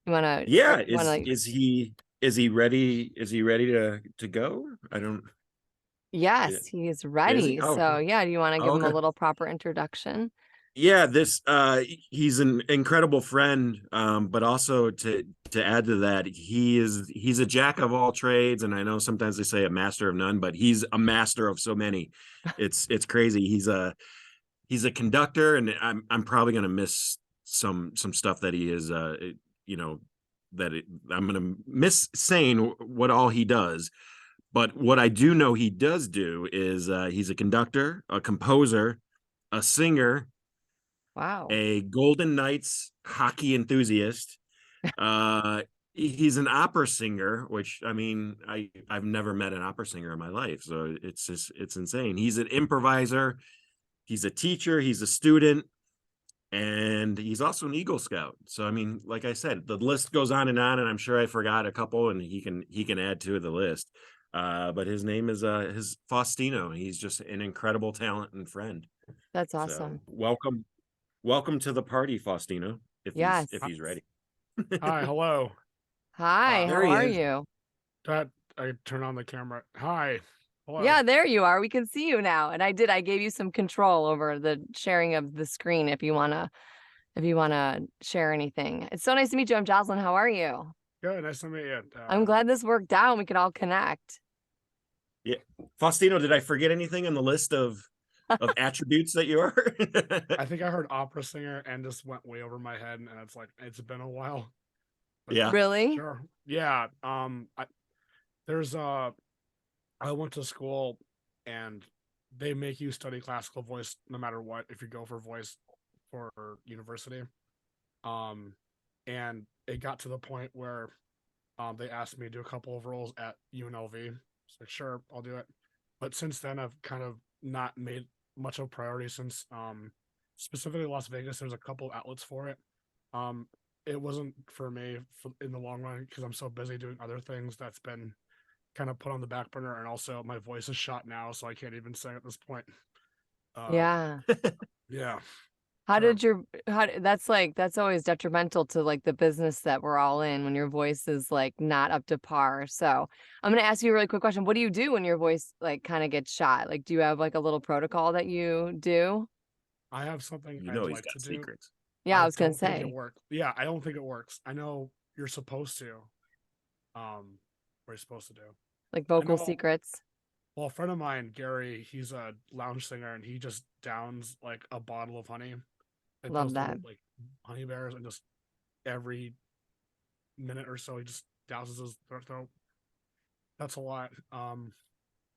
You want to, Yeah, you want to, is he ready? Is he ready to go? I don't. yes, he is Is he? ready. Oh, So yeah, do you want to give oh, him a okay. little proper introduction? Yeah, this he's an incredible friend, but also to add to that, he's a jack of all trades, and I know sometimes they say a master of none, but he's a master of so many. It's crazy. He's a conductor, and I'm probably gonna miss some stuff that he is you know I'm gonna miss saying what all he does. But what I do know he does do is he's a conductor, a composer, a singer, Wow. a Golden Knights hockey enthusiast. Uh, he's an opera singer, which I mean, I've never met an opera singer in my life, so it's insane. He's an improviser. He's a teacher. He's a student. And he's also an Eagle Scout. So I mean, like I said, the list goes on, and I'm sure I forgot a couple, and he can add to the list. But his name is his Faustino. He's just an incredible talent and friend. That's So awesome. welcome to the party, Faustino, if Yes. he's ready. Hi, hello. Hi, Uh, There how he are is. you? that I turn on the camera. Hi, hello. Yeah, there you are. We can see you now. And I gave you some control over the sharing of the screen if you wanna share anything. It's so nice to meet you. I'm Jozlyn. How are you? Good, nice to meet you. I'm glad this worked out and we could all connect. Yeah, Faustino, did I forget anything on the list of attributes that you are? I think I heard opera singer and just went way over my head, and it's like it's been a while. But Yeah. Really? sure, yeah. There's I went to school, and they make you study classical voice no matter what if you go for voice for university. Um, and it got to the point where they asked me to do a couple of roles at UNLV. So sure, I'll do it. But since then, I've kind of not made much of a priority since specifically Las Vegas. There's a couple outlets for it. Um, it wasn't for me in the long run because I'm so busy doing other things. That's been kind of put on the back burner, and also my voice is shot now, so I can't even sing at this point. Uh, Yeah. yeah, How sure. did your that's always detrimental to like the business that we're all in when your voice is like not up to par. So I'm gonna ask you a really quick question. What do you do when your voice like kind of gets shot? Like, do you have like a little protocol that you do? I have something You I'd know he's like to got do. secrets. Yeah, I I was gonna don't think it say. works. Yeah, I don't think it works. I know you're supposed to. What you're supposed to do. Like I vocal know. secrets. Well, a friend of mine, Gary, he's a lounge singer, and he just downs like a bottle of honey, like Love those that. little like honey bears, and just every minute or so he just douses his throat. That's a lot.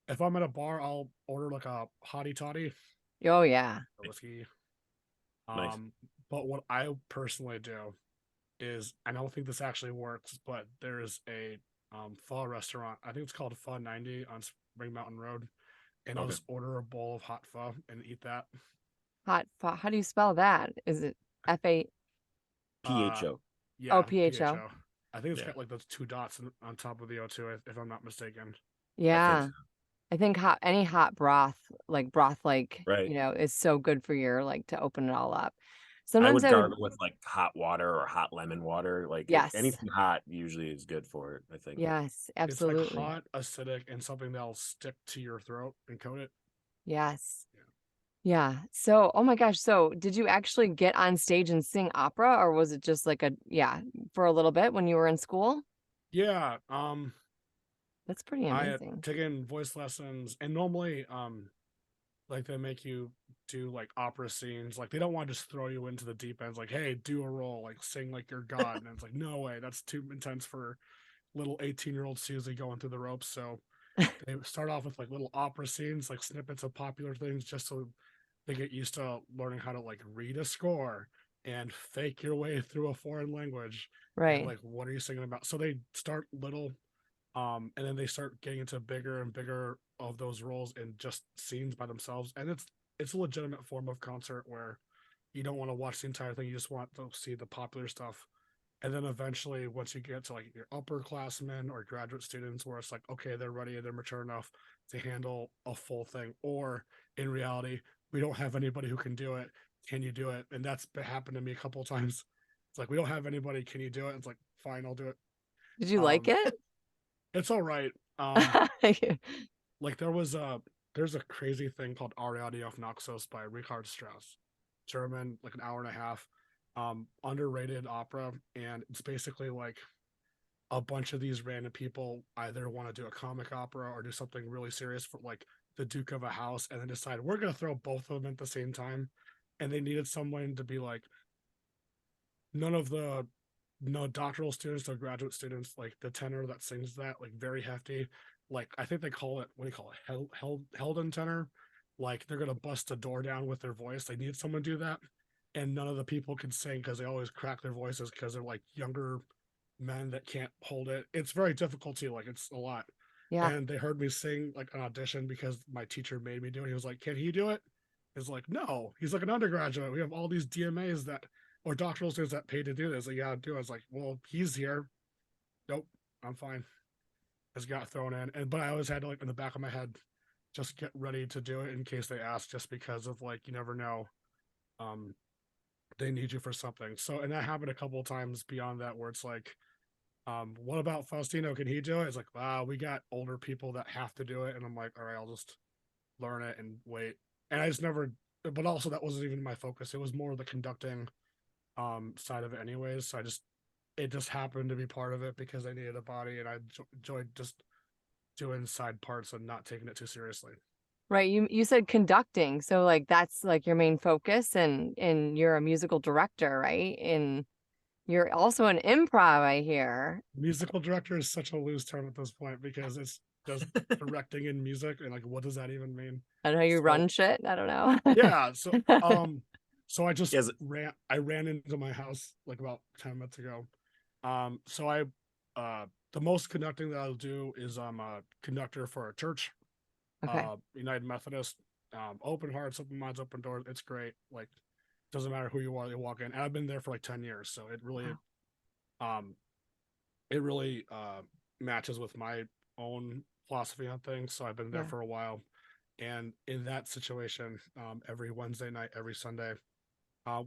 If I'm at a bar, I'll order like a hottie toddy Oh yeah. or whiskey. Nice. But what I personally do is I don't think this actually works, but there's a pho restaurant. I think it's called Pho 90 on Spring Mountain Road, and I'll Okay. just order a bowl of hot pho and eat that. How do you spell that? Is it F-A? Uh, PHO. Oh, yeah, P-H-O. PHO. I think it's Yeah, got like those two dots on top of the O2, if I'm not mistaken. I think Yeah. so. I think any hot broth like, Right. is so good for your like to open it all up. I Sometimes would I would, gargle with like hot water or hot lemon water. Like yes. anything hot usually is good for it, I think. Yes, It's like absolutely. hot, acidic, and something that'll stick to your throat and coat it. Yes. Yeah. Yeah. So, oh my gosh. So, did you actually get on stage and sing opera or was it just like for a little bit when you were in school? Yeah. That's pretty I had amazing. taken voice lessons, and normally, like they make you do like opera scenes. Like they don't want to just throw you into the deep end. It's like, hey, do a role, like sing like you're God. And it's like, no way, that's too intense for little 18-year-old Susie going through the ropes. So they start off with like little opera scenes, like snippets of popular things, just so they get used to learning how to like read a score and fake your way through a foreign language. And Right. like, what are you singing about? So they start little, and then they start getting into bigger and bigger of those roles in just scenes by themselves. And it's a legitimate form of concert where you don't want to watch the entire thing, you just want to see the popular stuff. And then eventually, once you get to like your upperclassmen or graduate students, where it's like, okay, they're ready, they're mature enough to handle a full thing, or in reality, we don't have anybody who can do it. Can you do it? And that's happened to me a couple of times. It's like, we don't have anybody. Can you do it? It's like, fine, I'll do it. Did you like it? It's all right. Like there's a crazy thing called Ariadne auf Naxos by Richard Strauss, German, like an hour and a half, underrated opera, and it's basically like a bunch of these random people either want to do a comic opera or do something really serious for like the Duke of a House, and then decide we're gonna throw both of them at the same time, and they needed someone to be like none of the no doctoral students or graduate students, like the tenor that sings that, like very hefty, like I think they call it, what do you call it, Helden tenor, like they're gonna bust a door down with their voice. They need someone to do that, and none of the people can sing because they always crack their voices because they're like younger men that can't hold it. It's very difficult to, like, it's a lot. Yeah. And they heard me sing like an audition because my teacher made me do it. He was like, "Can he do it?" It's like, no, he's like an undergraduate. We have all these DMAs that or doctoral students that paid to do this. Like, yeah, do it. I was like, well, he's here. Nope, I'm fine. Just got thrown in. And but I always had to, like, in the back of my head, just get ready to do it in case they ask, just because of like, you never know. Um, they need you for something. So, and that happened a couple of times beyond that where it's like, what about Faustino? Can he do it? It's like, wow, we got older people that have to do it. And I'm like, all right, I'll just learn it and wait. And I just never, but also that wasn't even my focus. It was more the conducting side of it anyways. So it just happened to be part of it because I needed a body, and I enjoyed just doing side parts and not taking it too seriously. Right. You said conducting. So like that's like your main focus, and you're a musical director, right? And you're also an improv, I hear. Musical director is such a loose term at this point because it's just directing in music, and like, what does that even mean? I know you So run shit. I don't know. yeah, so I just Yes. ran into my house like about 10 minutes ago. So I the most conducting that I'll do is I'm a conductor for a church, Okay. United Methodist, open hearts, open minds, open doors. It's great. Like, doesn't matter who you are, you walk in. And I've been there for like 10 years, so um it really matches with my own philosophy on things. So I've been there Yeah. for a while, and in that situation, every Wednesday night, every Sunday,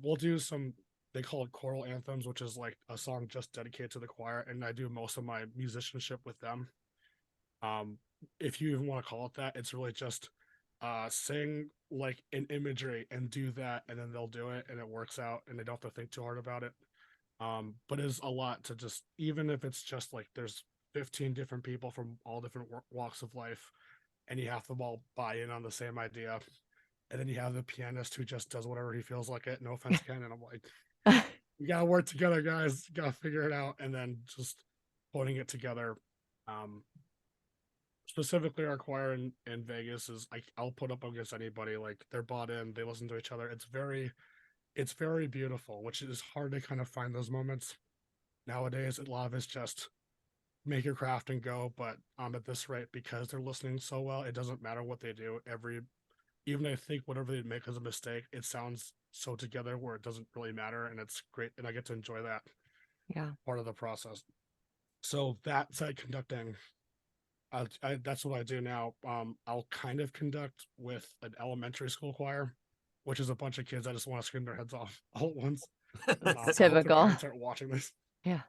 we'll do some, they call it choral anthems, which is like a song just dedicated to the choir, and I do most of my musicianship with them. Um, if you even want to call it that, it's really just sing like an imagery and do that, and then they'll do it, and it works out, and they don't have to think too hard about it. But it's a lot to just, even if it's just like there's 15 different people from all different walks of life, and you have them all buy in on the same idea, and then you have the pianist who just does whatever he feels like it. No offense, Ken. And I'm like, you gotta work together, guys. You gotta figure it out, and then just putting it together. Um, Specifically, our choir in Vegas is like, I'll put up against anybody. Like, they're bought in, they listen to each other. It's very beautiful, which is hard to kind of find those moments nowadays. A lot of it's just make your craft and go. But at this rate, because they're listening so well, it doesn't matter what they do. Even I think whatever they make as a mistake, it sounds so together where it doesn't really matter, and it's great, and I get to enjoy that Yeah. part of the process. So that side conducting, that's what I do now. I'll kind of conduct with an elementary school choir, which is a bunch of kids that just want to scream their heads off all at once. I hope the Typical. parents aren't watching this. Yeah.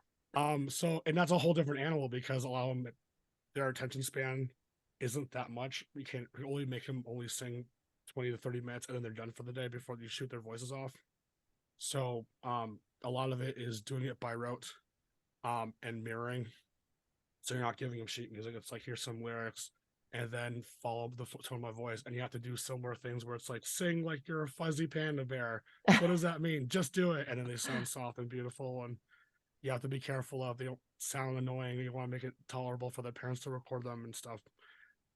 So, and that's a whole different animal because a lot of them, their attention span isn't that much. We only make them only sing 20 to 30 minutes, and then they're done for the day before you shoot their voices off. So, a lot of it is doing it by rote, and mirroring. So you're not giving them sheet music. It's like, here's some lyrics, and then follow the tone of my voice. And you have to do similar things where it's like, sing like you're a fuzzy panda bear. What does that mean? Just do it. And then they sound soft and beautiful. And you have to be careful of, they don't sound annoying. You want to make it tolerable for their parents to record them and stuff.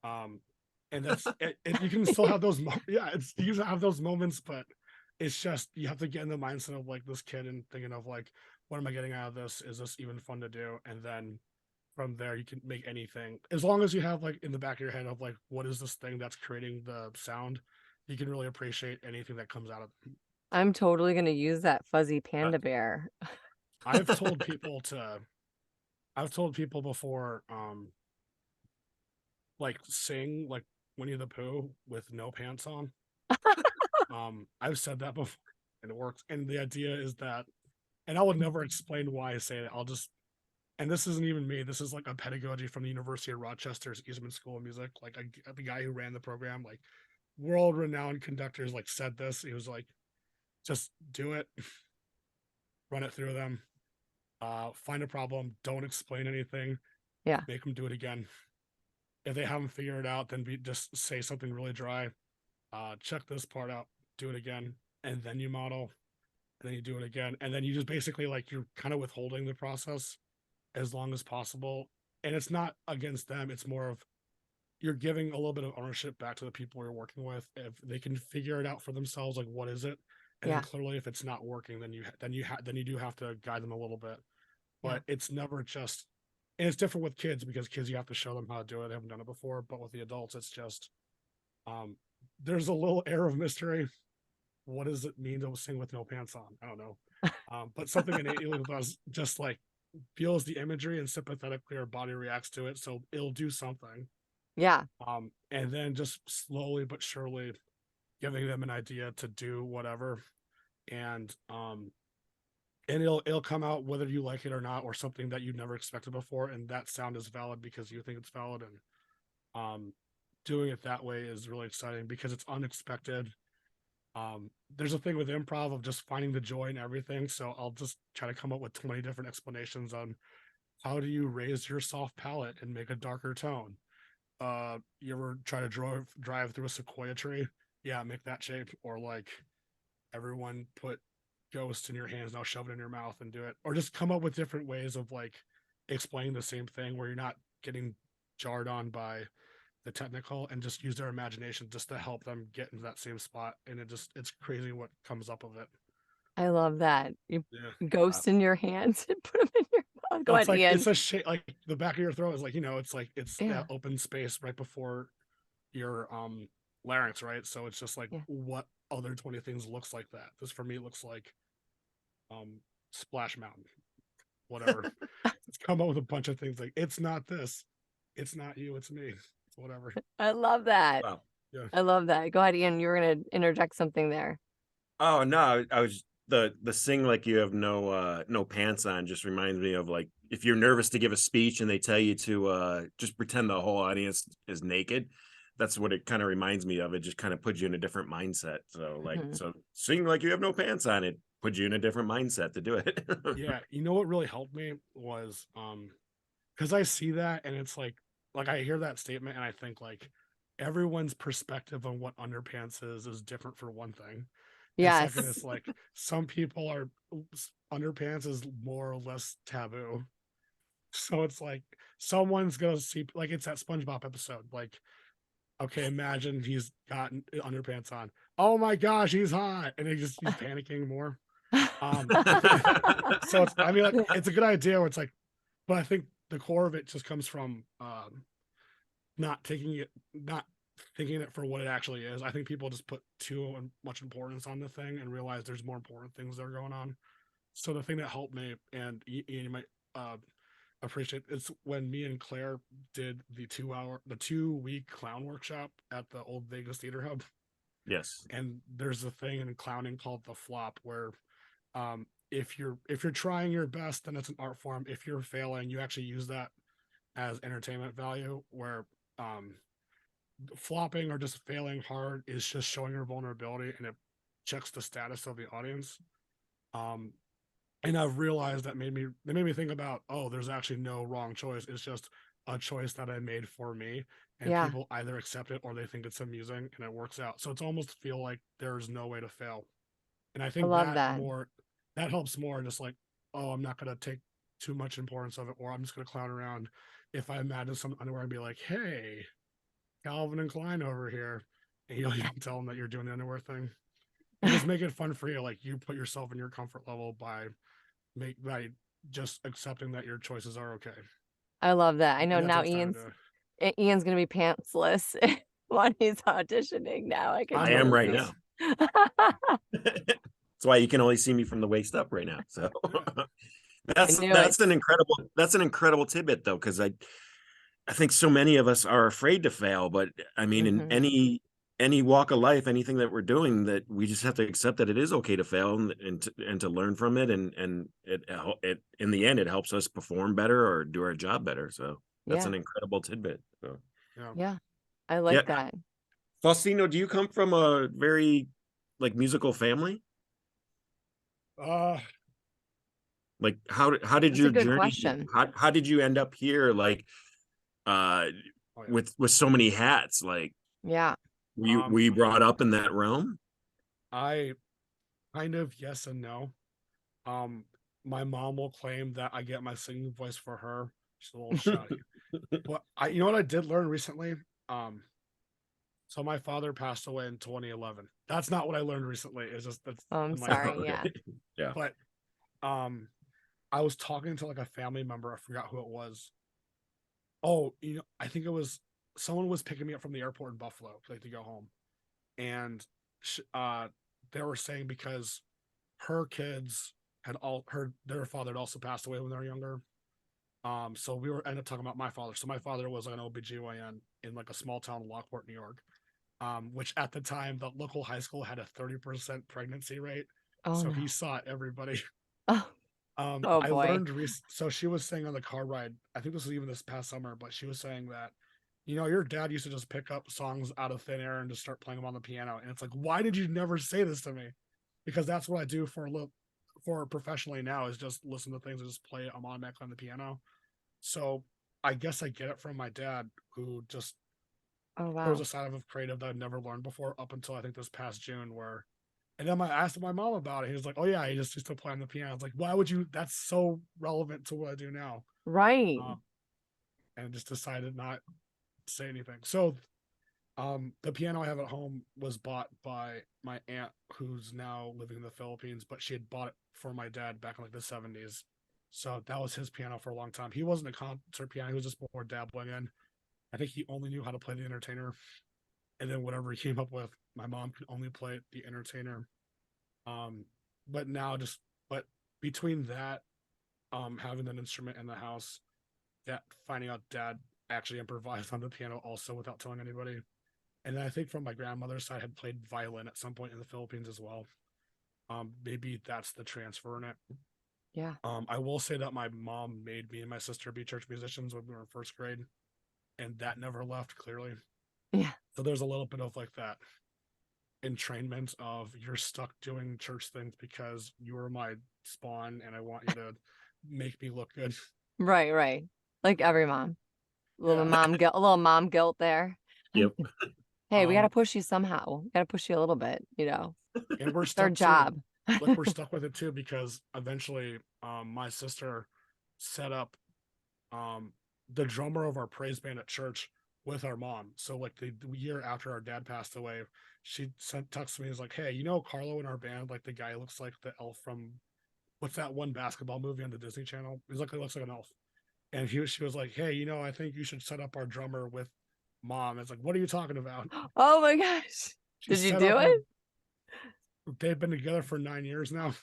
And that's it, you can still have those yeah, it's, you can have those moments, but it's just, you have to get in the mindset of like this kid and thinking of like, what am I getting out of this? Is this even fun to do? And then from there you can make anything, as long as you have like in the back of your head of like, what is this thing that's creating the sound, you can really appreciate anything that comes out of it. I'm totally gonna use that fuzzy panda bear. I've told people before, like, sing like Winnie the Pooh with no pants on. I've said that before, and it works. And the idea is that and I would never explain why I say it. I'll just, and this isn't even me. This is like a pedagogy from the University of Rochester's Eastman School of Music. Like the guy who ran the program, like world renowned conductors, like said this. He was like, just do it, run it through them, find a problem, don't explain anything, Yeah. make them do it again. If they haven't figured it out, then just say something really dry. Check this part out, do it again, and then you model, and then you do it again, and then you just basically like you're kind of withholding the process as long as possible. And it's not against them; it's more of you're giving a little bit of ownership back to the people you're working with. If they can figure it out for themselves, like what is it, and then Yeah. clearly if it's not working, then you do have to guide them a little bit. Yeah. But it's never just, and it's different with kids because kids you have to show them how to do it. They haven't done it before. But with the adults, it's just there's a little air of mystery. What does it mean to sing with no pants on? I don't know. But something innately with us just like feels the imagery and sympathetically our body reacts to it. So it'll do something. Yeah. And then just slowly but surely giving them an idea to do whatever. And it'll come out whether you like it or not, or something that you never expected before. And that sound is valid because you think it's valid. And doing it that way is really exciting because it's unexpected. There's a thing with improv of just finding the joy in everything. So I'll just try to come up with 20 different explanations on how do you raise your soft palate and make a darker tone. You ever try to drive through a sequoia tree? Yeah, make that shape. Or like everyone put ghost in your hands, now shove it in your mouth and do it. Or just come up with different ways of like explaining the same thing where you're not getting jarred on by the technical, and just use their imagination just to help them get into that same spot. And it's crazy what comes up of it. I love that. You Yeah. ghost in your hands and put them in your mouth. Go It's ahead, like Ian. it's a shape, like the back of your throat is like, it's like it's Yeah. that open space right before your larynx, right? So it's just like Yeah. what other 20 things looks like that. This for me looks like Splash Mountain, whatever. It's come up with a bunch of things like it's not this, it's not you, it's me, it's whatever. I love that. Wow. Yeah. I love that. Go ahead, Ian. You were gonna interject something there. Oh no, I was the sing like you have no pants on just reminds me of like if you're nervous to give a speech and they tell you to just pretend the whole audience is naked. That's what it kind of reminds me of. It just kind of puts you in a different mindset. So like so sing like you have no pants on, it puts you in a different mindset to do it. Yeah, you know what really helped me was because I see that and it's like I hear that statement and I think like everyone's perspective on what underpants is different for one thing. And Yes. second, it's like some people are underpants is more or less taboo. So it's like someone's gonna see like it's that SpongeBob episode. Like, okay, imagine he's got underpants on. Oh my gosh, he's hot, and he's panicking more. So it's, I mean, like, it's a good idea. Where it's like, but I think the core of it just comes from not thinking it for what it actually is. I think people just put too much importance on the thing and realize there's more important things that are going on. So the thing that helped me, and you might appreciate, it's when me and Claire did the 2-week clown workshop at the old Vegas Theater Hub. Yes. And there's a thing in clowning called the flop where if you're trying your best, then it's an art form. If you're failing, you actually use that as entertainment value, where flopping or just failing hard is just showing your vulnerability and it checks the status of the audience. And I've realized that made me think about, oh, there's actually no wrong choice. It's just a choice that I made for me, and people either accept it or they think it's amusing and it works out. So it's almost feel like there's no way to fail. And I think love that. that helps more, just like, oh, I'm not going to take too much importance of it, or I'm just going to clown around. If I imagine some underwear and be like, hey, Calvin and Klein over here, and you can tell them that you're doing the underwear thing, and just make it fun for you. Like you put yourself in your comfort level by just accepting that your choices are okay. I love that. I know And that now takes time Ian's gonna be pantsless when he's auditioning now. I I am right see. now. That's why you can only see me from the waist up right now. So that's an incredible tidbit though, because I think so many of us are afraid to fail, but I mean in any walk of life, anything that we're doing, that we just have to accept that it is okay to fail and to learn from it, and it in the end it helps us perform better or do our job better. So that's Yeah. an incredible tidbit. So Yeah. I like yeah, that. Faustino, do you come from a very like musical family? Uh, Like how did That's a your good journey, question. how did you end up here, like uh oh yeah. with so many hats? Like Yeah. were you brought up in that realm? I kind of yes and no. Um, my mom will claim that I get my singing voice for her. She's a little shouty. But you know what I did learn recently? Um, so my father passed away in 2011. That's not what I learned recently. It's just that's Oh, I'm in my sorry. head. Yeah. Yeah. But um, I was talking to like a family member. I forgot who it was. Oh, I think it was someone was picking me up from the airport in Buffalo, like to go home, and they were saying because her kids had all her their father had also passed away when they were younger. So we were ended up talking about my father. So my father was like an OBGYN in like a small town in Lockport, New York. Which at the time the local high school had a 30% pregnancy rate. Oh So no. he saw everybody. Oh, oh I boy. learned so she was saying on the car ride, I think this was even this past summer, but she was saying that, your dad used to just pick up songs out of thin air and just start playing them on the piano. And it's like, why did you never say this to me? Because that's what I do for professionally now, is just listen to things and just play them automatically on the piano. So I guess I get it from my dad, who just Oh there was wow. a side of creative that I'd never learned before up until I think this past June, where and then I asked my mom about it. He was like, "Oh yeah, he just used to play on the piano." I was like, "Why would you? That's so relevant to what I do now." Right. Um, and just decided not to say anything. So, the piano I have at home was bought by my aunt, who's now living in the Philippines, but she had bought it for my dad back in like the 70s. So that was his piano for a long time. He wasn't a concert piano; he was just more dabbling in. I think he only knew how to play the entertainer, and then whatever he came up with, my mom could only play the entertainer. Um, but now but between that, having an instrument in the house, that finding out dad actually improvised on the piano also without telling anybody. And then I think from my grandmother's side had played violin at some point in the Philippines as well. Maybe that's the transfer in it. Yeah. I will say that my mom made me and my sister be church musicians when we were in first grade, and that never left clearly. Yeah. So there's a little bit of like that entrainment of you're stuck doing church things because you are my spawn and I want you to make me look good. Right, right. Like every mom. Yeah. A little mom guilt there. Yep. Hey, we gotta push you somehow. We gotta push you a little bit, And we're It's our stuck too. job. Like we're stuck with it too because eventually my sister set up um the drummer of our praise band at church with our mom. So like the year after our dad passed away, she sent text me, is like, "Hey, Carlo in our band, like the guy looks like the elf from what's that one basketball movie on the Disney Channel? He looks like an elf." And she was like, "Hey, I think you should set up our drummer with mom." It's like, "What are you talking about?" Oh my gosh. She Did you set do up our it? they've been together for 9 years now.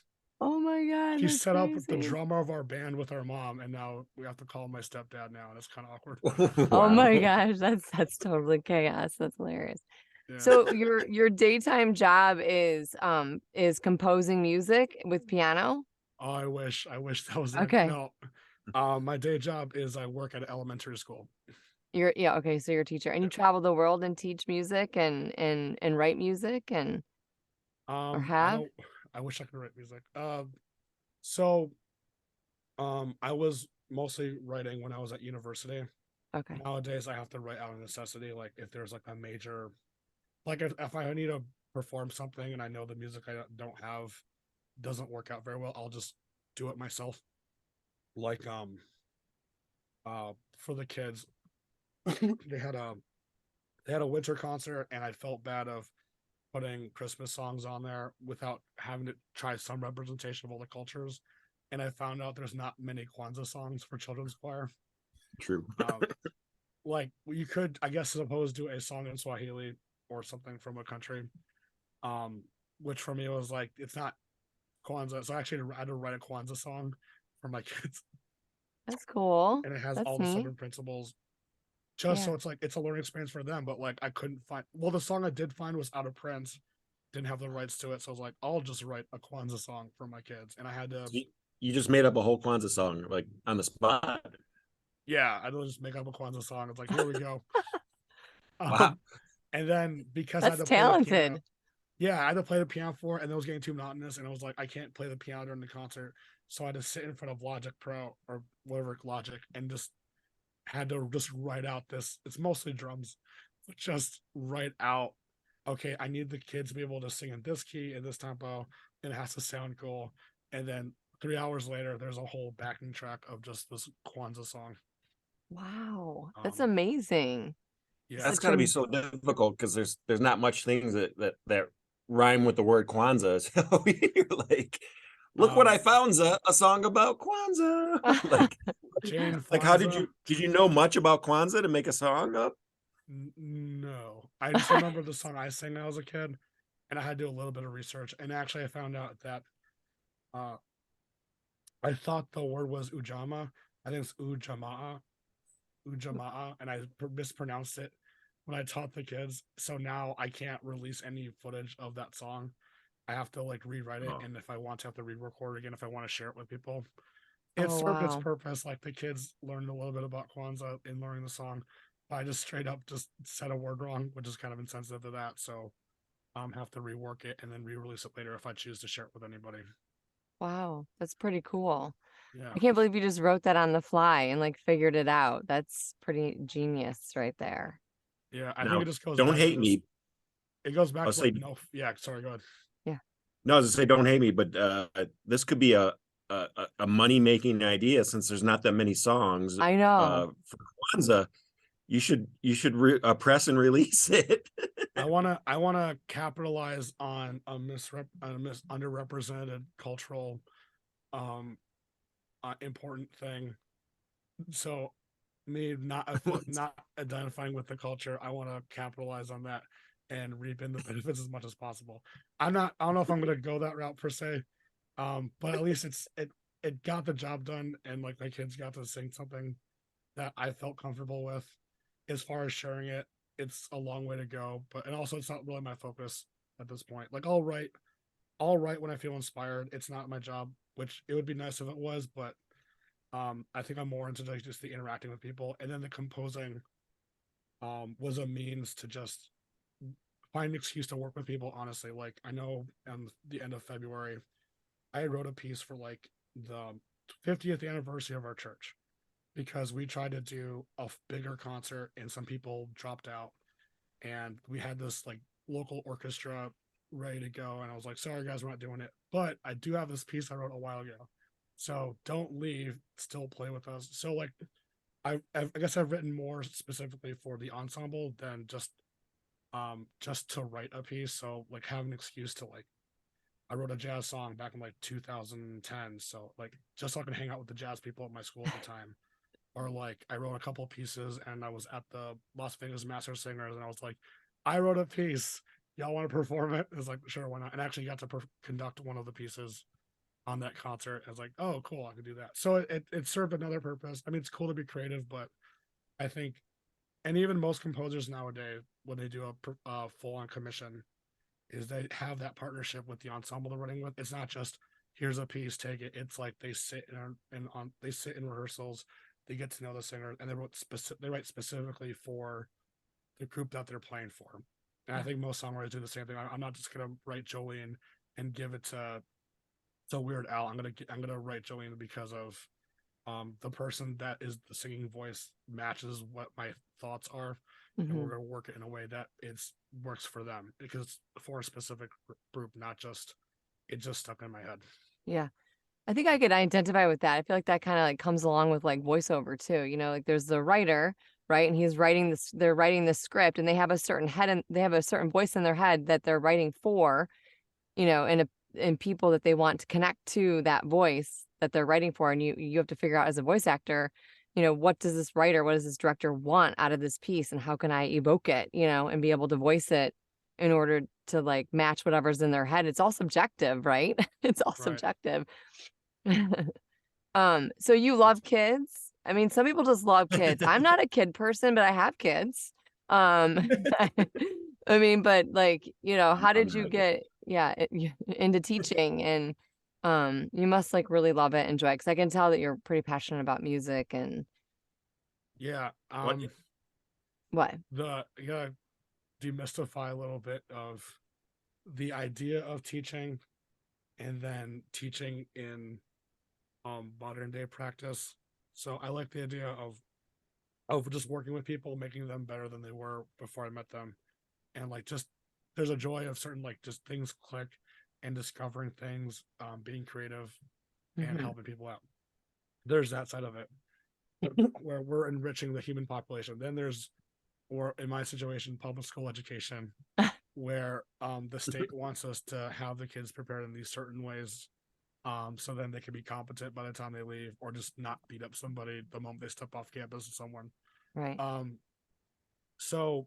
Oh my God, She that's set up the crazy. drummer of our band with our mom, and now we have to call him my stepdad now, and it's kind of awkward. Oh Wow. my gosh, that's totally chaos. That's hilarious. Yeah. So your daytime job is composing music with piano? Oh, I wish that was Okay. no. My day job is I work at an elementary school. Yeah, okay, so you're a teacher and you travel the world and teach music and write music and or I have? don't. I wish I could write music. So I was mostly writing when I was at university. Okay. Nowadays, I have to write out of necessity. Like if there's like a major, like if I need to perform something and I know the music I don't have doesn't work out very well, I'll just do it myself. Like for the kids, they had a winter concert, and I felt bad of putting Christmas songs on there without having to try some representation of all the cultures. And I found out there's not many Kwanzaa songs for children's choir. True. Um, like you could, I guess, suppose do a song in Swahili or something from a country. Um, which for me was like it's not Kwanzaa, so actually I had to write a Kwanzaa song for my kids, That's cool. and it has That's all the neat. 7 principles just Yeah. so it's like it's a learning experience for them. But like I couldn't find, well, the song I did find was out of print, didn't have the rights to it, so I was like, I'll just write a Kwanzaa song for my kids, and I had to, You just made up a whole Kwanzaa song like on the spot. yeah, I don't just make up a Kwanzaa song. It's like, here we go. Wow. Um, and then because I had That's to play the piano, talented. yeah, I had to play the piano for it, and it was getting too monotonous, and I was like, I can't play the piano during the concert, so I had to sit in front of Logic Pro or whatever Logic, and just had to just write out this. It's mostly drums, but just write out. Okay, I need the kids to be able to sing in this key in this tempo, and it has to sound cool. And then 3 hours later, there's a whole backing track of just this Kwanzaa song. Wow. That's Um, amazing. yeah, That's Such got to be an so difficult because there's not much things that rhyme with the word Kwanzaa. So you're like, look what I um, found, a song about Kwanzaa. like Jane like how Fonda. did you know much about Kwanzaa to make a song up? No, I just remember the song I sang when I was a kid, and I had to do a little bit of research. And actually, I found out that uh, I thought the word was Ujama. I think it's Ujamaa, and I mispronounced it when I taught the kids. So now I can't release any footage of that song. I have to like rewrite it, Oh, and if I want to, have to re-record again if I want to share it with people. It Oh served its wow. purpose. Like the kids learned a little bit about Kwanzaa in learning the song. But I just straight up just said a word wrong, which is kind of insensitive to that. So have to rework it and then re-release it later if I choose to share it with anybody. Wow. That's pretty cool. Yeah. I can't believe you just wrote that on the fly and like figured it out. That's pretty genius right there. Yeah. I think it now just goes don't back to hate this. me. It goes back I'll to like say no, yeah, sorry, go ahead. Yeah. no, I was gonna say don't hate me, but this could be a money making idea since there's not that many songs I know. for Kwanzaa. You should press and release it. I wanna capitalize on a underrepresented cultural um important thing. So me not identifying with the culture, I want to capitalize on that and reap in the benefits as much as possible. I don't know if I'm gonna go that route per se. But at least it got the job done, and like my kids got to sing something that I felt comfortable with. As far as sharing it, it's a long way to go, but and also it's not really my focus at this point. Like I'll write when I feel inspired. It's not my job, which it would be nice if it was, but I think I'm more into like just the interacting with people, and then the composing was a means to just find an excuse to work with people. Honestly, like I know at the end of February, I wrote a piece for like the 50th anniversary of our church because we tried to do a bigger concert and some people dropped out, and we had this like local orchestra ready to go, and I was like, sorry guys, we're not doing it, but I do have this piece I wrote a while ago, so don't leave, still play with us. So like I guess I've written more specifically for the ensemble than just to write a piece, so like have an excuse to like, I wrote a jazz song back in like 2010, so like just so I can hang out with the jazz people at my school at the time. Or like I wrote a couple of pieces and I was at the Las Vegas Master Singers and I was like, I wrote a piece. Y'all want to perform it? It was like, sure, why not? And I actually got to conduct one of the pieces on that concert. I was like, oh, cool, I could do that. So it served another purpose. I mean, it's cool to be creative, but I think, and even most composers nowadays, when they do a full on commission, is they have that partnership with the ensemble they're running with. It's not just here's a piece, take it. It's like they sit they sit in rehearsals, they get to know the singer, and they write specifically for the group that they're playing for. And I Yeah. think most songwriters do the same thing. I'm not just gonna write Jolene and give it to Weird Al. I'm gonna write Jolene because of the person that is the singing voice matches what my thoughts are, and we're Hmm. going to work it in a way that it's works for them because it's for a specific group, not just it just stuck in my head. Yeah. I think I could identify with that. I feel like that kind of like comes along with like voiceover too. You know, like there's the writer, right? And he's writing this, they're writing the script and they have a certain head and they have a certain voice in their head that they're writing for, you know, and people that they want to connect to that voice that they're writing for. And you have to figure out as a voice actor, you know, what does this writer, what does this director want out of this piece and how can I evoke it, you know, and be able to voice it in order to like match whatever's in their head. It's all subjective, right? It's all Right. subjective. So you love kids. I mean, some people just love kids. I'm not a kid person, but I have kids. I mean, but like, how I'm did you not. get, into teaching? And you must like really love it, enjoy it, because I can tell that you're pretty passionate about music and Yeah. What? what? You gotta demystify a little bit of the idea of teaching and then teaching in modern day practice. So I like the idea of just working with people, making them better than they were before I met them. And like just there's a joy of certain like just things click and discovering things, being creative and Hmm. helping people out. There's that side of it where we're enriching the human population. Then there's, or in my situation, public school education, where the state wants us to have the kids prepared in these certain ways, so then they can be competent by the time they leave, or just not beat up somebody the moment they step off campus with someone. Right. Um, so,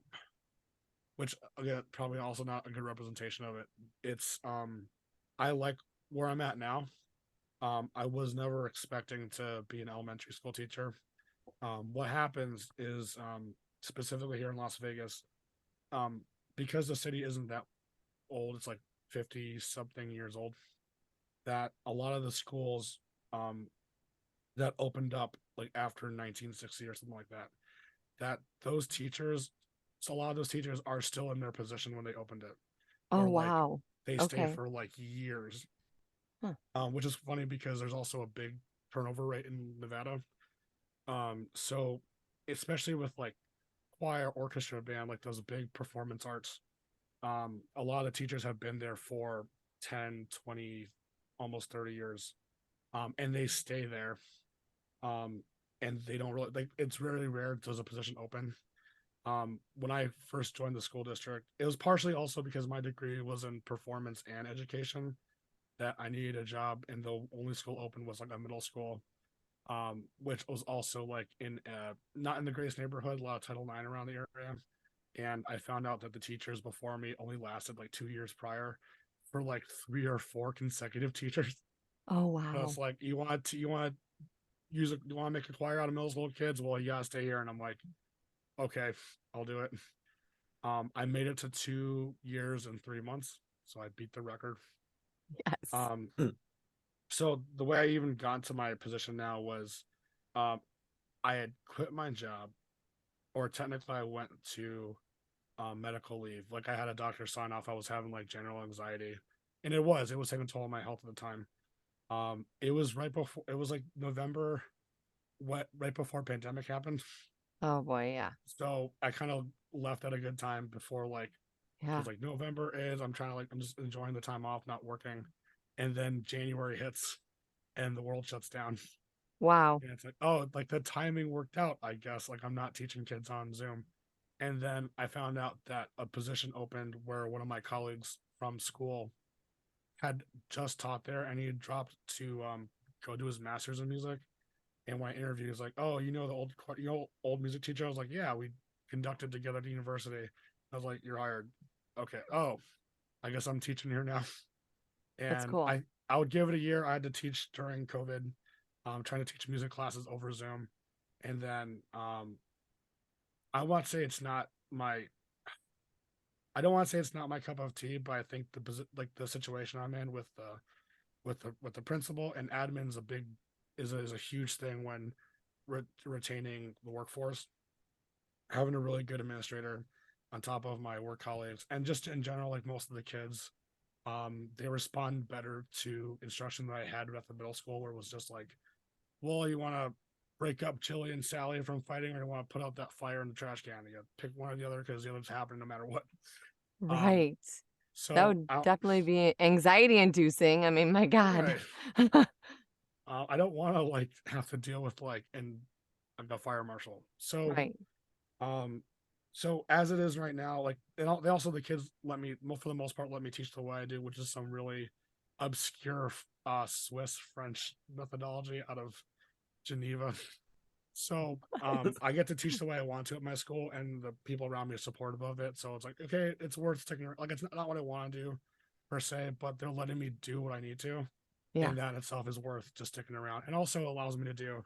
which again, probably also not a good representation of it. It's I like where I'm at now. I was never expecting to be an elementary school teacher. What happens is, specifically here in Las Vegas, um, because the city isn't that old, it's like 50 something years old, that a lot of the schools um, that opened up like after 1960 or something like that, that those teachers, so a lot of those teachers are still in their position when they opened it, Oh, or like wow. they stay Okay. for like years, Huh. which is funny because there's also a big turnover rate in Nevada. So especially with like choir, orchestra, band, like those big performance arts, a lot of teachers have been there for 10, 20, almost 30 years, and they stay there, um, and they don't really like, it's really rare there's a position open. When I first joined the school district, it was partially also because my degree was in performance and education, that I needed a job, and the only school open was like a middle school, which was also like in not in the greatest neighborhood, a lot of Title IX around the area. And I found out that the teachers before me only lasted like 2 years prior for like 3 or 4 consecutive teachers. Oh, So it's wow. like, you want to make a choir out of middle school kids? Well, you gotta stay here. And I'm like, okay, I'll do it. I made it to 2 years and 3 months, so I beat the record. Yes. Um, so the way I even got into my position now was, um, I had quit my job, or technically I went to medical leave. Like I had a doctor sign off. I was having like general anxiety, and it was taking a toll on my health at the time. It was right before, it was like November, what right before pandemic happened. Oh, boy. Yeah. So I kind of left at a good time before like, Yeah. because like November is, I'm trying to like, I'm just enjoying the time off, not working, and then January hits and the world shuts down. Wow. And it's like, oh, like the timing worked out, I guess. Like I'm not teaching kids on Zoom. And then I found out that a position opened where one of my colleagues from school had just taught there, and he had dropped to go do his master's in music. And when I interviewed, he was like, "Oh, old music teacher." I was like, "Yeah, we conducted together at the university." I was like, "You're hired." Okay. Oh, I guess I'm teaching here now. That's And cool. I would give it a year. I had to teach during COVID, trying to teach music classes over Zoom, and then I want to say it's not my I don't want to say it's not my cup of tea, but I think the situation I'm in with the principal and admin is a huge thing when retaining the workforce. Having a really good administrator on top of my work colleagues, and just in general, like most of the kids, they respond better to instruction that I had at the middle school, where it was just like, well, you want to break up Chili and Sally from fighting, or you want to put out that fire in the trash can. You pick one or the other because the other's happening no matter what. Um, Right. That so would I definitely be anxiety inducing. I mean, my God. right. I don't want to like have to deal with like a fire marshal. Right. Um, so as it is right now, like they also the kids let me, for the most part, let me teach the way I do, which is some really obscure Swiss French methodology out of Geneva. So I get to teach the way I want to at my school, and the people around me are supportive of it. So it's like, okay, it's worth sticking around. Like it's not what I want to do per se, but they're letting me do what I need to, Yeah. and that itself is worth just sticking around. And also allows me to do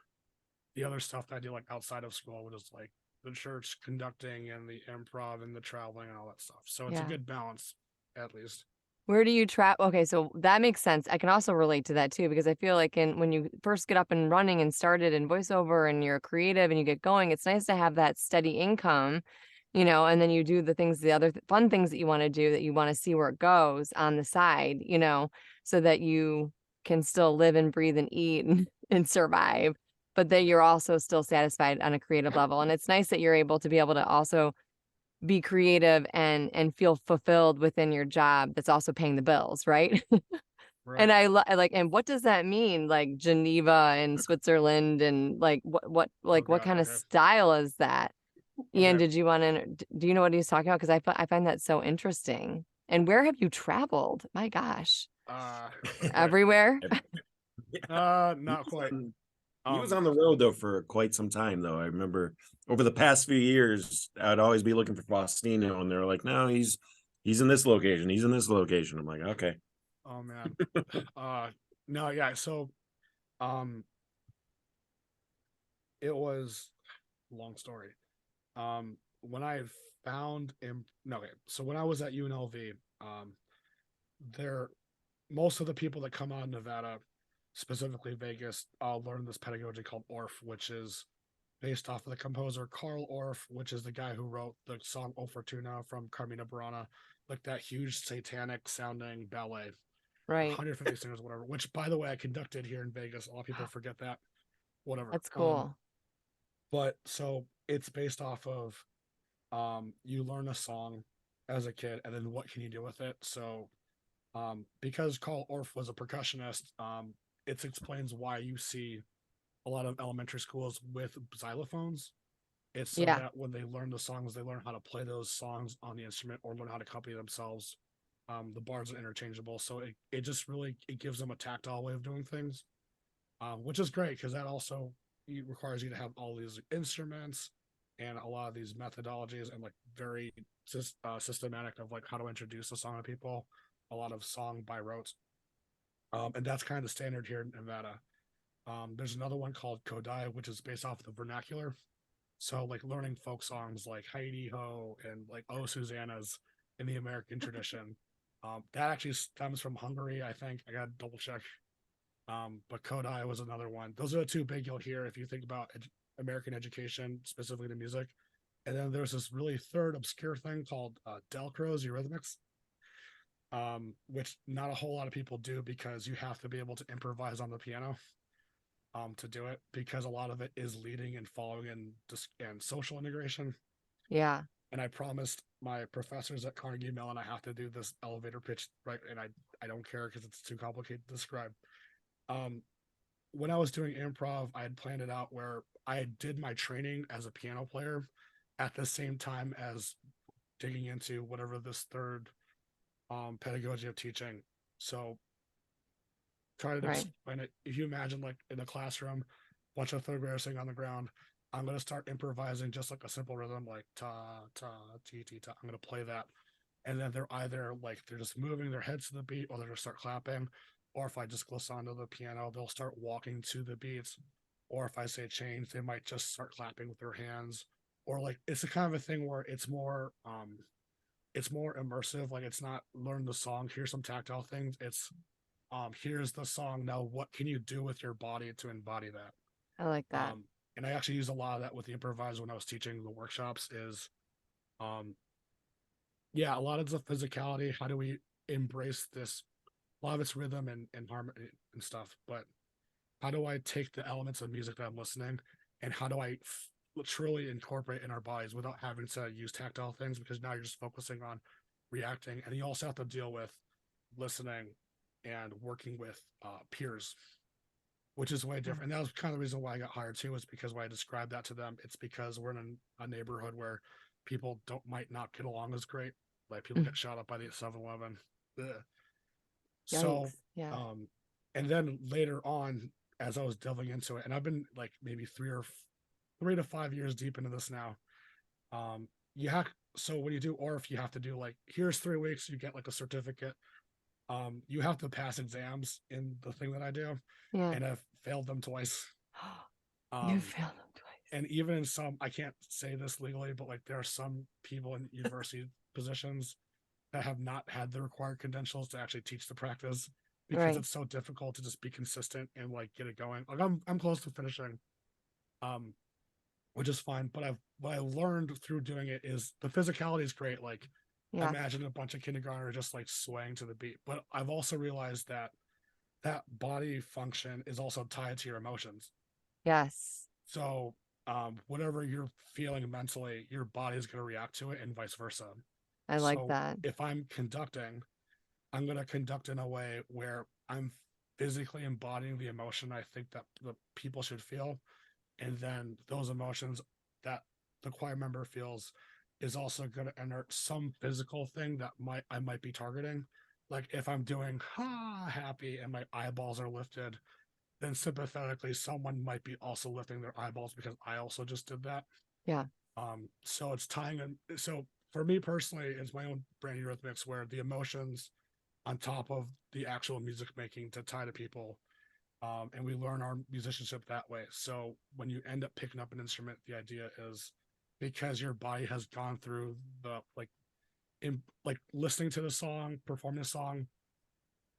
the other stuff that I do like outside of school, which is like the church conducting and the improv and the traveling and all that stuff. So it's a Yeah. good balance, at least. Where do you travel? Okay, so that makes sense. I can also relate to that too, because I feel like when you first get up and running and started in voiceover and you're creative and you get going, it's nice to have that steady income, and then you do the things, the other fun things that you want to do, that you want to see where it goes on the side, so that you can still live and breathe and eat and survive, but that you're also still satisfied on a creative level. And it's nice that you're able to also be creative and feel fulfilled within your job that's also paying the bills, right? And Right. I like, and what does that mean? Like Geneva and Switzerland and like Oh what God. kind of Okay. style is that? Ian, Okay. did you want to, do you know what he's talking about? Because I find that so interesting. And where have you traveled? My gosh. Okay. Everywhere? He Not was quite. on, he was Um, on the road though for quite some time though. I remember over the past few years, I'd always be looking for Faustino, and they were like, "No, he's in this location. He's in this location." I'm like, "Okay." oh man. No, yeah. So, um, it was long story. When I found him, no, okay. So when I was at UNLV, there, most of the people that come out of Nevada, specifically Vegas, learn this pedagogy called Orff, which is based off of the composer Carl Orff, which is the guy who wrote the song O Fortuna from Carmina Burana, like that huge satanic sounding ballet, Right. 150 singers, whatever. Which, by the way, I conducted here in Vegas. A lot of people forget that. Whatever. That's cool. But so it's based off of you learn a song as a kid, and then what can you do with it? So because Carl Orff was a percussionist, it explains why you see a lot of elementary schools with xylophones. It's so Yeah. that when they learn the songs, they learn how to play those songs on the instrument or learn how to accompany themselves. The bars are interchangeable, so it just really it gives them a tactile way of doing things, which is great because that also requires you to have all these instruments and a lot of these methodologies and like very systematic of like how to introduce a song to people. A lot of song by rote, and that's kind of the standard here in Nevada. There's another one called Kodai, which is based off the vernacular. So like learning folk songs like Heidi Ho and like Oh Susanna's in the American tradition. That actually stems from Hungary, I think. I gotta double check. But Kodai was another one. Those are the two big you'll hear if you think about American education, specifically to music. And then there's this really third obscure thing called Delcro's Eurythmics, which not a whole lot of people do because you have to be able to improvise on the piano to do it because a lot of it is leading and following and social integration. Yeah. And I promised my professors at Carnegie Mellon I have to do this elevator pitch right, and I don't care because it's too complicated to describe. Um, when I was doing improv, I had planned it out where I did my training as a piano player at the same time as digging into whatever this third pedagogy of teaching. So try to Right. explain it. If you imagine like in a classroom, bunch of third graders sitting on the ground, I'm gonna start improvising just like a simple rhythm like ta ta ti ti ta. I'm gonna play that, and then they're either like they're just moving their heads to the beat, or they're gonna start clapping, or if I just glisten onto the piano, they'll start walking to the beats, or if I say change, they might just start clapping with their hands, or like it's the kind of a thing where it's more immersive. Like it's not learn the song, here's some tactile things. It's here's the song. Now what can you do with your body to embody that? I like that. And I actually use a lot of that with the improviser when I was teaching the workshops is um yeah, a lot of the physicality, how do we embrace this, a lot of it's rhythm and harmony and stuff, but how do I take the elements of music that I'm listening and how do I truly incorporate in our bodies without having to use tactile things because now you're just focusing on reacting, and you also have to deal with listening and working with peers, which is way different. And that was kind of the reason why I got hired too, is because when I described that to them, it's because we're in a neighborhood where people don't might not get along as great. Like people Mm. get shot up by the 7-Eleven. So, Yikes. Yeah. and then later on, as I was delving into it, and I've been like maybe 3 to 5 years deep into this now. You have so when you do ORF, you have to do like here's 3 weeks, you get like a certificate. You have to pass exams in the thing that I do, Yeah. and I've failed them twice. You Um, failed them twice. and even in some, I can't say this legally, but like there are some people in university positions that have not had the required credentials to actually teach the practice because Right. it's so difficult to just be consistent and like get it going. Like I'm close to finishing, um, which is fine. But what I learned through doing it is the physicality is great. Like Yeah. imagine a bunch of kindergartners just like swaying to the beat. But I've also realized that that body function is also tied to your emotions. Yes. So whatever you're feeling mentally, your body is going to react to it, and vice versa. I like So that. if I'm conducting, I'm going to conduct in a way where I'm physically embodying the emotion I think that the people should feel, and then those emotions that the choir member feels is also going to enter some physical thing that I might be targeting. Like if I'm doing happy and my eyeballs are lifted, then sympathetically someone might be also lifting their eyeballs because I also just did that. Yeah. So it's tying in. So for me personally, it's my own brand new rhythmics where the emotions on top of the actual music making to tie to people. And we learn our musicianship that way. So when you end up picking up an instrument, the idea is because your body has gone through the like listening to the song, performing the song,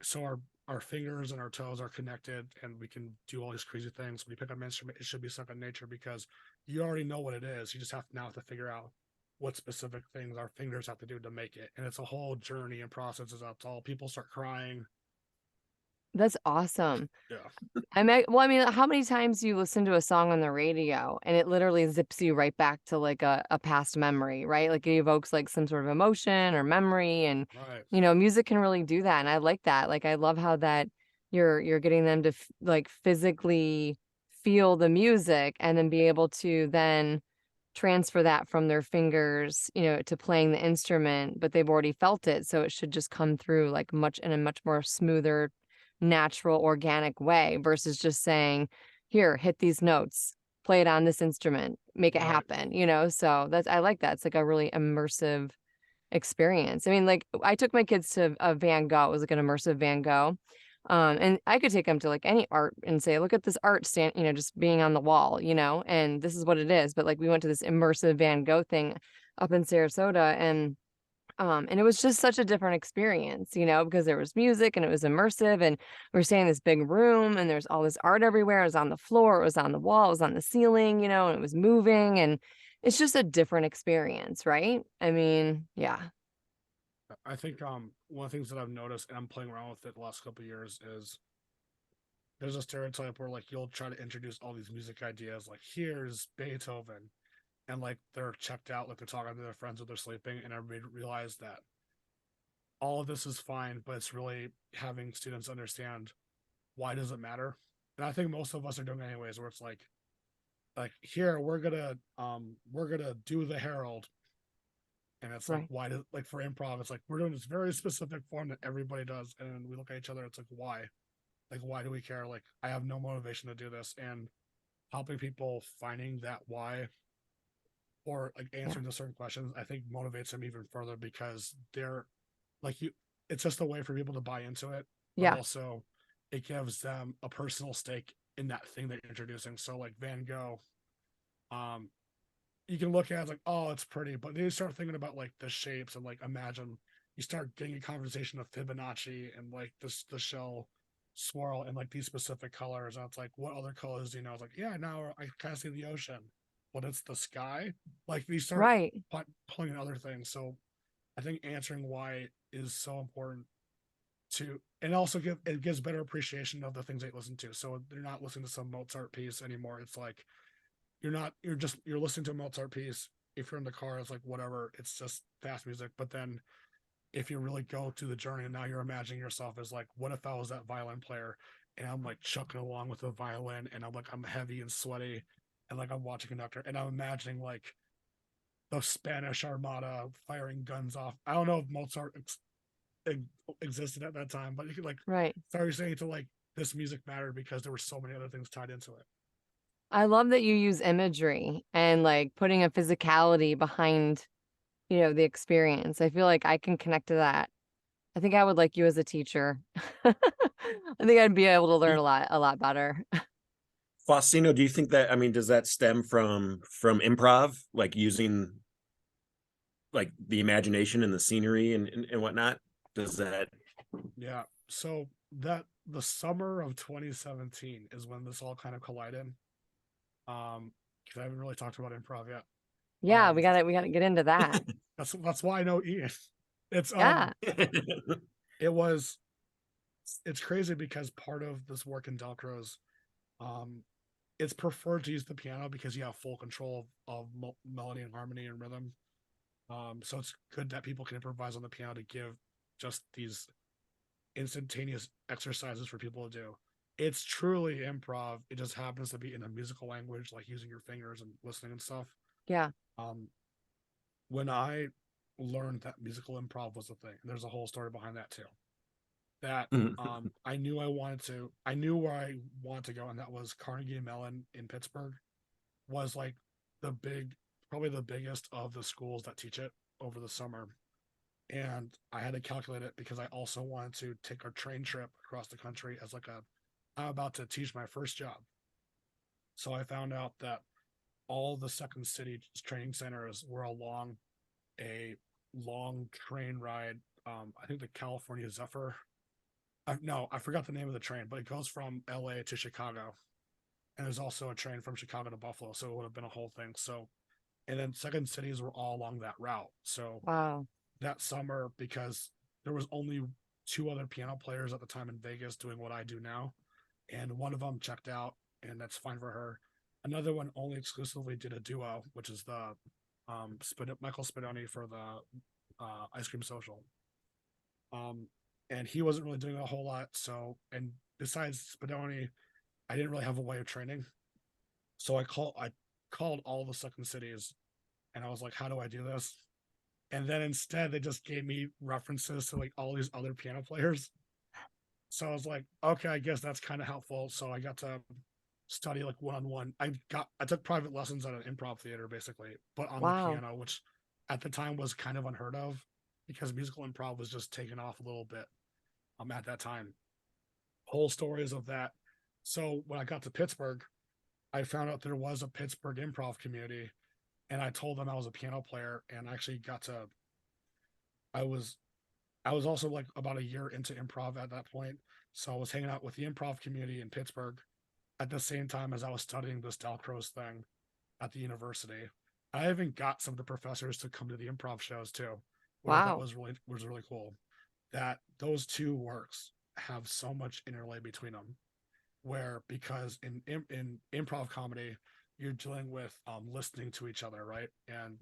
so our fingers and our toes are connected and we can do all these crazy things. When you pick up an instrument, it should be second nature because you already know what it is. You just have to figure out what specific things our fingers have to do to make it. And it's a whole journey and process. That's all. People start crying. That's awesome. Yeah. Well, I mean, how many times do you listen to a song on the radio and it literally zips you right back to like a past memory, right? Like it evokes like some sort of emotion or memory. And, Right. music can really do that. And I like that. Like I love how that you're getting them to like physically feel the music and then be able to then transfer that from their fingers, to playing the instrument, but they've already felt it. So it should just come through like much in a much more smoother, natural, organic way versus just saying, here, hit these notes, play it on this instrument, make it Right. happen. So I like that. It's like a really immersive experience. I mean, like I took my kids to a Van Gogh. It was like an immersive Van Gogh. And I could take them to like any art and say, look at this art stand, just being on the wall, and this is what it is. But like we went to this immersive Van Gogh thing up in Sarasota and it was just such a different experience, because there was music and it was immersive and we were staying in this big room and there's all this art everywhere. It was on the floor, it was on the wall, it was on the ceiling, and it was moving and it's just a different experience, right? I mean, yeah. I think one of the things that I've noticed and I'm playing around with it the last couple of years is there's a stereotype where like you'll try to introduce all these music ideas like here's Beethoven and like they're checked out, like they're talking to their friends or they're sleeping, and I realize that all of this is fine, but it's really having students understand why does it matter. And I think most of us are doing it anyways, where it's like here we're gonna do the Herald, and it's like Right. why does like for improv it's like we're doing this very specific form that everybody does, and we look at each other, it's like why do we care? Like I have no motivation to do this, and helping people finding that why or like Yeah. answering to certain questions, I think motivates them even further because they're like you. It's just a way for people to buy into it, but Yeah. also it gives them a personal stake in that thing that you're introducing. So like Van Gogh, um, you can look at it as like, oh, it's pretty, but then you start thinking about like the shapes and like imagine you start getting a conversation of Fibonacci and like this the shell swirl and like these specific colors. And it's like, what other colors do you know? It's like, yeah, now I kind of see the ocean, but it's the sky. Like you start Right. pulling in other things. So I think answering why is so important to, and also it gives better appreciation of the things they listen to. So they're not listening to some Mozart piece anymore. It's like you're listening to a Mozart piece. If you're in the car, it's like whatever. It's just fast music. But then if you really go to the journey, and now you're imagining yourself as like, what if I was that violin player and I'm like chucking along with the violin and I'm heavy and sweaty and like I'm watching Conductor and I'm imagining like the Spanish Armada firing guns off. I don't know if Mozart existed at that time, but you could like Right. start saying to like this music mattered because there were so many other things tied into it. I love that you use imagery and like putting a physicality behind, the experience. I feel like I can connect to that. I think I would like you as a teacher. I think I'd be able to learn a lot better. Faustino, do you think that, I mean, does that stem from improv, like using like the imagination and the scenery and whatnot? Does that? Yeah. So that the summer of 2017 is when this all kind of collided. Because I haven't really talked about improv yet. Yeah, Um, we gotta get into that. that's why I know Ian. It's Yeah. it was it's crazy because part of this work in Delcro's, um, it's preferred to use the piano because you have full control of melody and harmony and rhythm. So it's good that people can improvise on the piano to give just these instantaneous exercises for people to do. It's truly improv. It just happens to be in a musical language, like using your fingers and listening and stuff. Yeah. Um, when I learned that musical improv was a thing, there's a whole story behind that too. That I knew I knew where I wanted to go, and that was Carnegie Mellon in Pittsburgh. Was like the big, probably the biggest of the schools that teach it over the summer. And I had to calculate it because I also wanted to take a train trip across the country as like I'm about to teach my first job. So I found out that all the Second City training centers were along a long train ride. I think the California Zephyr. No, I forgot the name of the train, but it goes from LA to Chicago. And there's also a train from Chicago to Buffalo. So it would have been a whole thing. So, and then Second Cities were all along that route. So Wow. that summer, because there was only two other piano players at the time in Vegas doing what I do now, and one of them checked out, and that's fine for her. Another one only exclusively did a duo, which is the Michael Spadoni for the Ice Cream Social. Um, and he wasn't really doing a whole lot. So, and besides Spadoni, I didn't really have a way of training. So I called all the Second Cities, and I was like, "How do I do this?" And then instead they just gave me references to like all these other piano players. So I was like, okay, I guess that's kind of helpful. So I got to study like one-on-one. I took private lessons at an improv theater basically, but on the Wow. piano, which at the time was kind of unheard of because musical improv was just taking off a little bit at that time. Whole stories of that. So when I got to Pittsburgh, I found out there was a Pittsburgh improv community, and I told them I was a piano player, and I actually got to I was I was also like about a year into improv at that point. So I was hanging out with the improv community in Pittsburgh at the same time as I was studying this Dalcroze thing at the university. I even got some of the professors to come to the improv shows too, which I thought Wow. was really cool. That those two works have so much interlay between them. Where because in improv comedy, you're dealing with listening to each other, right, and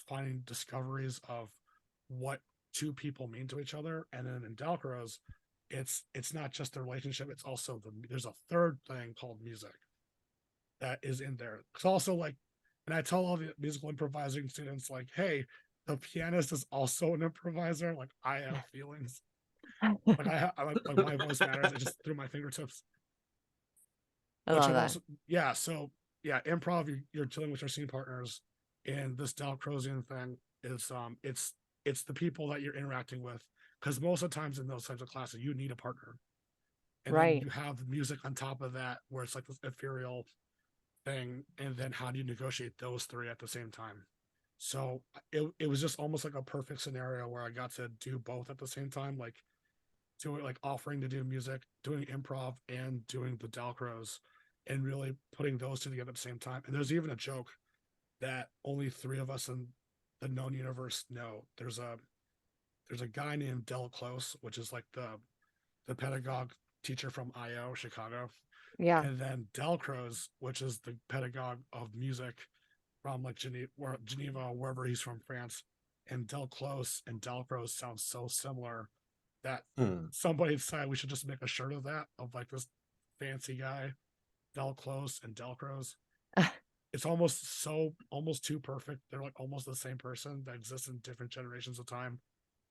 finding discoveries of what two people mean to each other. And then in Dalcroze, it's not just the relationship; it's also there's a third thing called music that is in there. It's also like, and I tell all the musical improvising students like, hey, the pianist is also an improviser. Like I have feelings. Like like my voice matters. I just through my fingertips. I Which love I've that. also, yeah. So yeah, improv. You're dealing with your scene partners, and this Dalcrozian thing is it's the people that you're interacting with, because most of the times in those types of classes you need a partner, and then Right. you have music on top of that where it's like this ethereal thing, and then how do you negotiate those three at the same time? So it was just almost like a perfect scenario where I got to do both at the same time, like doing like offering to do music, doing improv, and doing the Dalcroze, and really putting those two together at the same time. And there's even a joke that only three of us in the known universe know. There's a guy named Del Close, which is like the pedagogue teacher from IO Chicago, Yeah. and then Dalcroze, which is the pedagogue of music from like Geneva, wherever he's from, France. And Del Close and Dalcroze sound so similar that Hmm. somebody decided we should just make a shirt of that, of like this fancy guy, Del Close and Dalcroze. It's almost too perfect. They're like almost the same person that exists in different generations of time,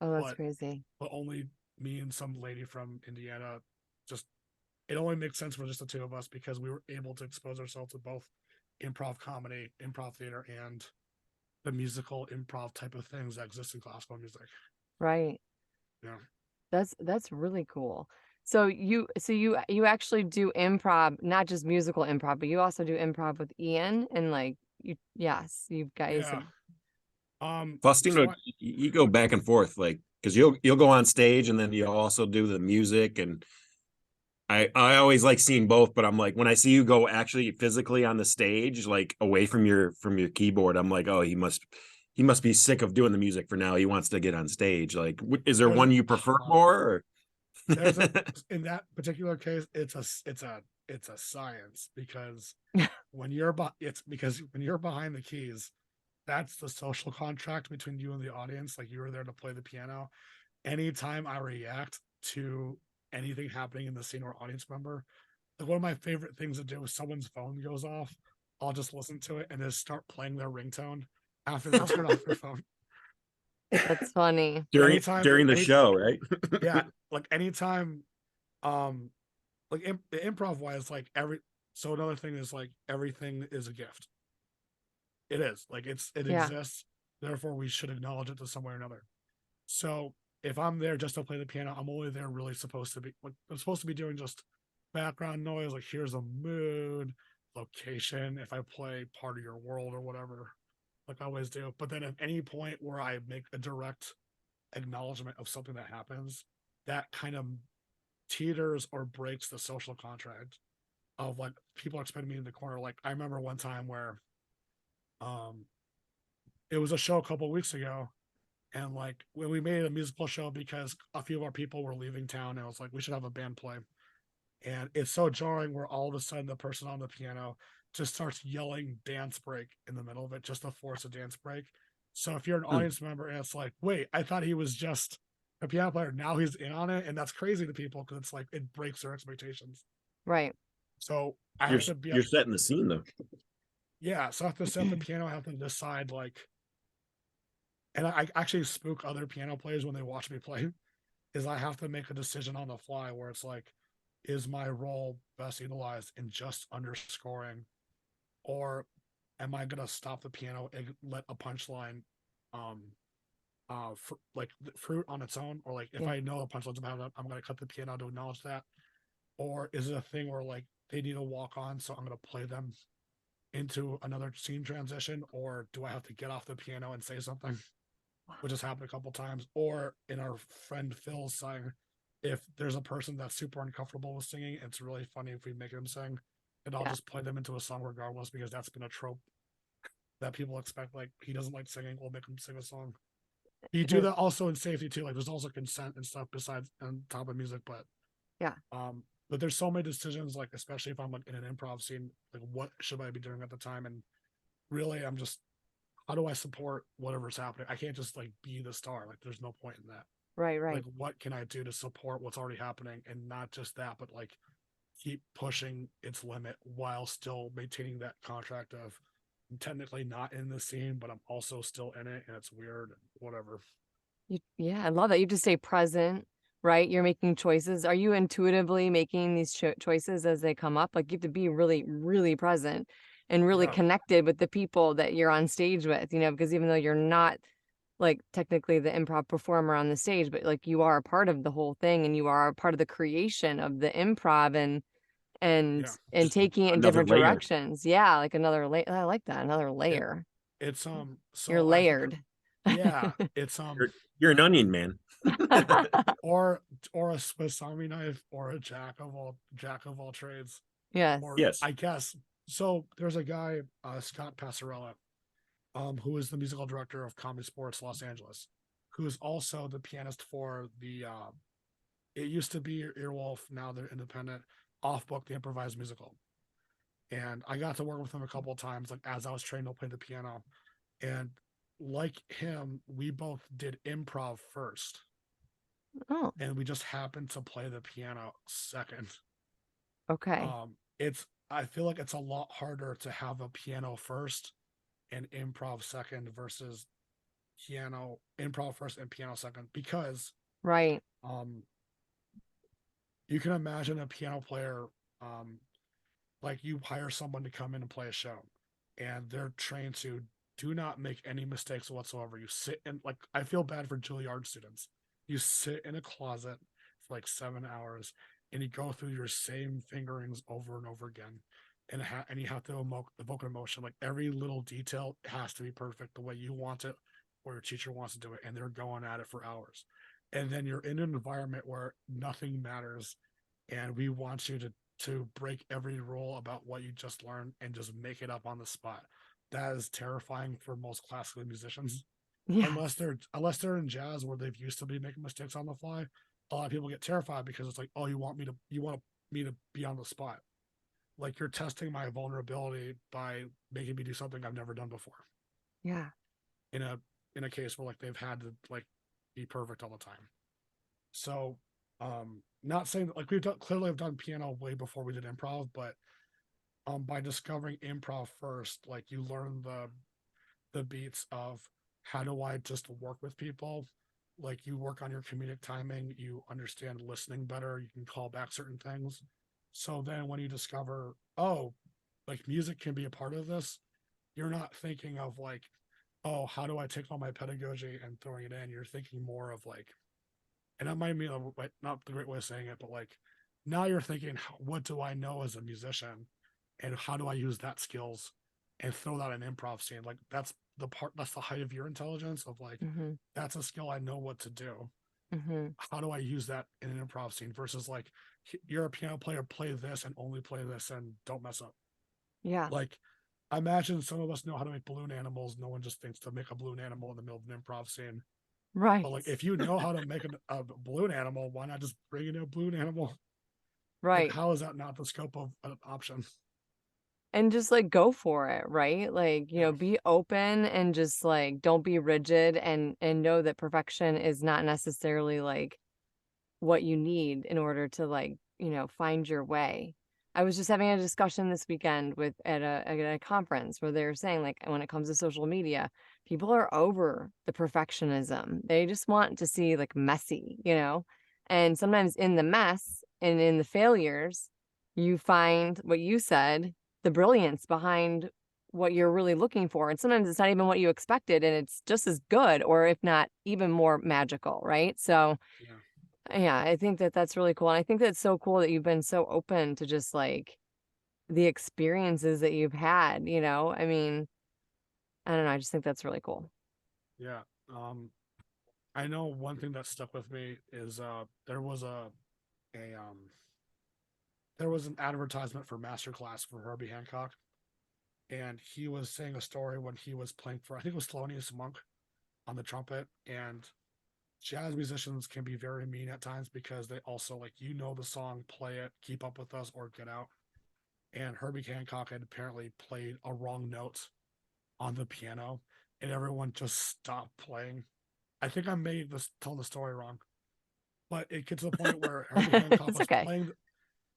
Oh, that's but crazy. only me and some lady from Indiana. Just it only makes sense for just the two of us because we were able to expose ourselves to both improv comedy, improv theater, and the musical improv type of things that exist in classical music. Right. Yeah. That's really cool. So you actually do improv, not just musical improv, but you also do improv with Ian and like yes, you guys Yeah. Faustino, So you go back and forth, like, because you'll go on stage and then you also do the music, and I always like seeing both, but I'm like, when I see you go actually physically on the stage, like away from your keyboard, I'm like, oh, he must be sick of doing the music for now. He wants to get on stage. Like, is there there's one a you prefer more? there's a Or... in that particular case, it's a science because when you're behind the keys, that's the social contract between you and the audience. Like you were there to play the piano. Anytime I react to anything happening in the scene or audience member, like one of my favorite things to do is someone's phone goes off. I'll just listen to it and just start playing their ringtone after they turn off their phone. That's funny. during anytime, during the any show, right? yeah, like anytime, um, like improv wise, like every so another thing is like everything is a gift. It is like it Yeah. exists, therefore we should acknowledge it to some way or another. So if I'm there just to play the piano, I'm only there really supposed to be like I'm supposed to be doing just background noise, like here's a mood, location, if I play part of your world or whatever, like I always do. But then at any point where I make a direct acknowledgement of something that happens, that kind of teeters or breaks the social contract of like people expecting me in the corner. Like I remember one time where um it was a show a couple of weeks ago, and like when we made a musical show because a few of our people were leaving town, and I was like, we should have a band play. And it's so jarring where all of a sudden the person on the piano just starts yelling dance break in the middle of it just to force a dance break. So if you're an audience member and it's like, wait, I thought he was just a piano player, now he's in on it, and that's crazy to people because it's like it breaks their expectations. Right. So I you're have to be you're setting the scene though. yeah, so I have to set the piano, I have to decide like, and I actually spook other piano players when they watch me play, is I have to make a decision on the fly where it's like, is my role best utilized in just underscoring, or am I gonna stop the piano and let a punchline, um, like fruit on its own, or like if Yeah. I know the punchline's about, I'm gonna cut the piano to acknowledge that, or is it a thing where like they need to walk on, so I'm gonna play them into another scene transition, or do I have to get off the piano and say something? Which has happened a couple times. Or in our friend Phil's sing, if there's a person that's super uncomfortable with singing, it's really funny if we make them sing, and I'll Yeah. just play them into a song regardless because that's been a trope that people expect. Like he doesn't like singing, we'll make him sing a song. You do that also in safety too. Like there's also consent and stuff besides on top of music, Yeah. but there's so many decisions, like especially if I'm like in an improv scene, like what should I be doing at the time? And really, I'm just how do I support whatever's happening? I can't just like be the star. Like there's no point in that. Right. Like Right. what can I do to support what's already happening, and not just that, but like keep pushing its limit while still maintaining that contract of I'm technically not in the scene, but I'm also still in it, and it's weird, whatever. Yeah, I love that. You have to stay present, right? You're making choices. Are you intuitively making these choices as they come up? Like you have to be really, really present and really Yeah, connected with the people that you're on stage with, because even though you're not like technically the improv performer on the stage, but like you are a part of the whole thing and you are a part of the creation of the improv and yeah. and Just taking it in another different layer. directions. Yeah, like another layer. I like that. Another It layer. it's You're so I think layered. yeah, it's You're an onion man. or a Swiss Army knife, or a jack of all trades. Yes. Or Yes. I guess so. There's a guy, Scott Passarella, who is the musical director of Comedy Sports Los Angeles, who is also the pianist for the. It used to be Earwolf, now they're independent. Off book, the improvised musical, and I got to work with him a couple of times, like as I was trained to play the piano, and like him, we both did improv first, Oh, and we just happened to play the piano second. okay. It's I feel like it's a lot harder to have a piano first and improv second versus piano improv first and piano second, because Right. um you can imagine a piano player, um like you hire someone to come in and play a show, and they're trained to do not make any mistakes whatsoever. You sit in, I feel bad for Juilliard students. You sit in a closet for like 7 hours and you go through your same fingerings over and over again, and you have to evoke an emotion. Like every little detail has to be perfect the way you want it, or your teacher wants to do it, and they're going at it for hours. And then you're in an environment where nothing matters, and we want you to break every rule about what you just learned and just make it up on the spot. That is terrifying for most classical musicians. Yeah. Unless they're in jazz where they've used to be making mistakes on the fly, a lot of people get terrified because it's like, oh, you want me to be on the spot. Like you're testing my vulnerability by making me do something I've never done before. Yeah. In a case where like they've had to like be perfect all the time. So not saying that like clearly have done piano way before we did improv, but by discovering improv first, like you learn the beats of how do I just work with people. Like you work on your comedic timing, you understand listening better, you can call back certain things. So then when you discover, oh, like music can be a part of this, you're not thinking of like, oh, how do I take all my pedagogy and throwing it in? You're thinking more of like, and that might be like not the great way of saying it, but like now you're thinking, what do I know as a musician, and how do I use that skills and throw that in improv scene? Like that's the height of your intelligence of like Mm-hmm. that's a skill I know what to do. Mm-hmm. How do I use that in an improv scene versus like you're a piano player, play this and only play this and don't mess up. Yeah. Like I imagine some of us know how to make balloon animals. No one just thinks to make a balloon animal in the middle of an improv scene. But Right. like, if you know how to make a balloon animal, why not just bring in a balloon animal? Like, Right. how is that not the scope of an option? And just like go for it, right? Like, Yeah, be open and just like don't be rigid and know that perfection is not necessarily like what you need in order to like, find your way. I was just having a discussion this weekend with at a conference where they were saying like when it comes to social media, people are over the perfectionism. They just want to see like messy. And sometimes in the mess and in the failures, you find what you said, the brilliance behind what you're really looking for. And sometimes it's not even what you expected and it's just as good or if not even more magical, right? So yeah, yeah, I think that that's really cool. And I think that's so cool that you've been so open to just like the experiences that you've had. I mean, I don't know. I just think that's really cool. yeah. I know one thing that stuck with me is a there was an advertisement for Masterclass for Herbie Hancock, and he was saying a story when he was playing for I think it was Thelonious Monk on the trumpet, and jazz musicians can be very mean at times because they also like the song, play it, keep up with us, or get out. And Herbie Hancock had apparently played a wrong note on the piano, and everyone just stopped playing. I think I made this telling the story wrong, but it gets to the point where It's okay.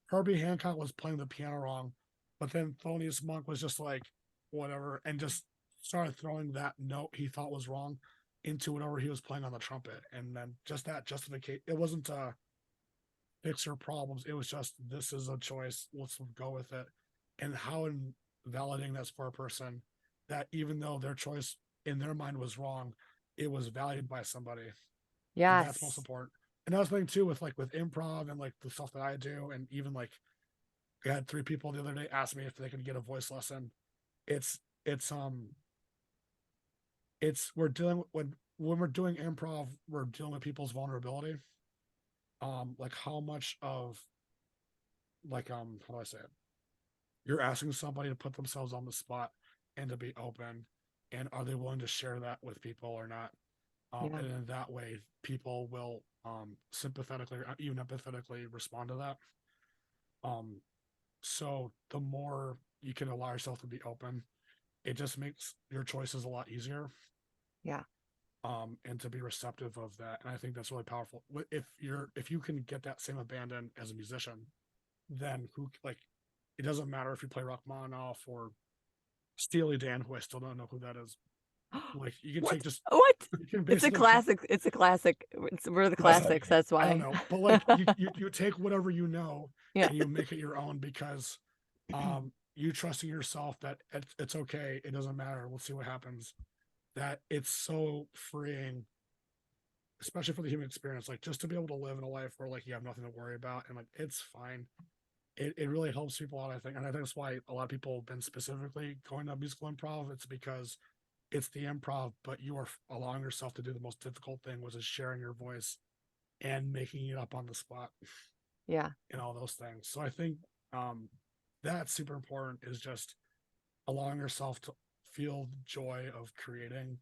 Herbie Hancock was playing the piano wrong, but then Thelonious Monk was just like whatever and just started throwing that note he thought was wrong into whatever he was playing on the trumpet, and then just that justification. It wasn't fix your problems. It was just this is a choice. Let's go with it. And how invalidating that's for a person that even though their choice in their mind was wrong, it was valued by somebody. And that's most Yes. important. And that's the thing too with improv and like the stuff that I do, and even like I had 3 people the other day ask me if they could get a voice lesson. It's it's it's we're dealing with when we're doing improv, we're dealing with people's vulnerability. Like how much of like how do I say it? You're asking somebody to put themselves on the spot and to be open, and are they willing to share that with people or not? Yeah. And in that way people will sympathetically or even empathetically respond to that. um so the more you can allow yourself to be open, it just makes your choices a lot easier, Yeah. and to be receptive of that. And I think that's really powerful. If you can get that same abandon as a musician, then who like it doesn't matter if you play Rachmaninoff or Steely Dan, who I still don't know who that is. Like you can What? take just What? you can It's a basically take classic. It's a classic. We're the well, classics. That's I don't why. know, but like you take whatever you know Yeah. and you make it your own because you trusting yourself that it's okay, it doesn't matter, we'll see what happens. That it's so freeing especially for the human experience, like just to be able to live in a life where like you have nothing to worry about and like it's fine. It really helps people out, I think. And I think that's why a lot of people have been specifically going to musical improv. It's because it's the improv, but you are allowing yourself to do the most difficult thing, which is sharing your voice and making it up on the spot Yeah. and all those things. So I think that's super important, is just allowing yourself to feel the joy of creating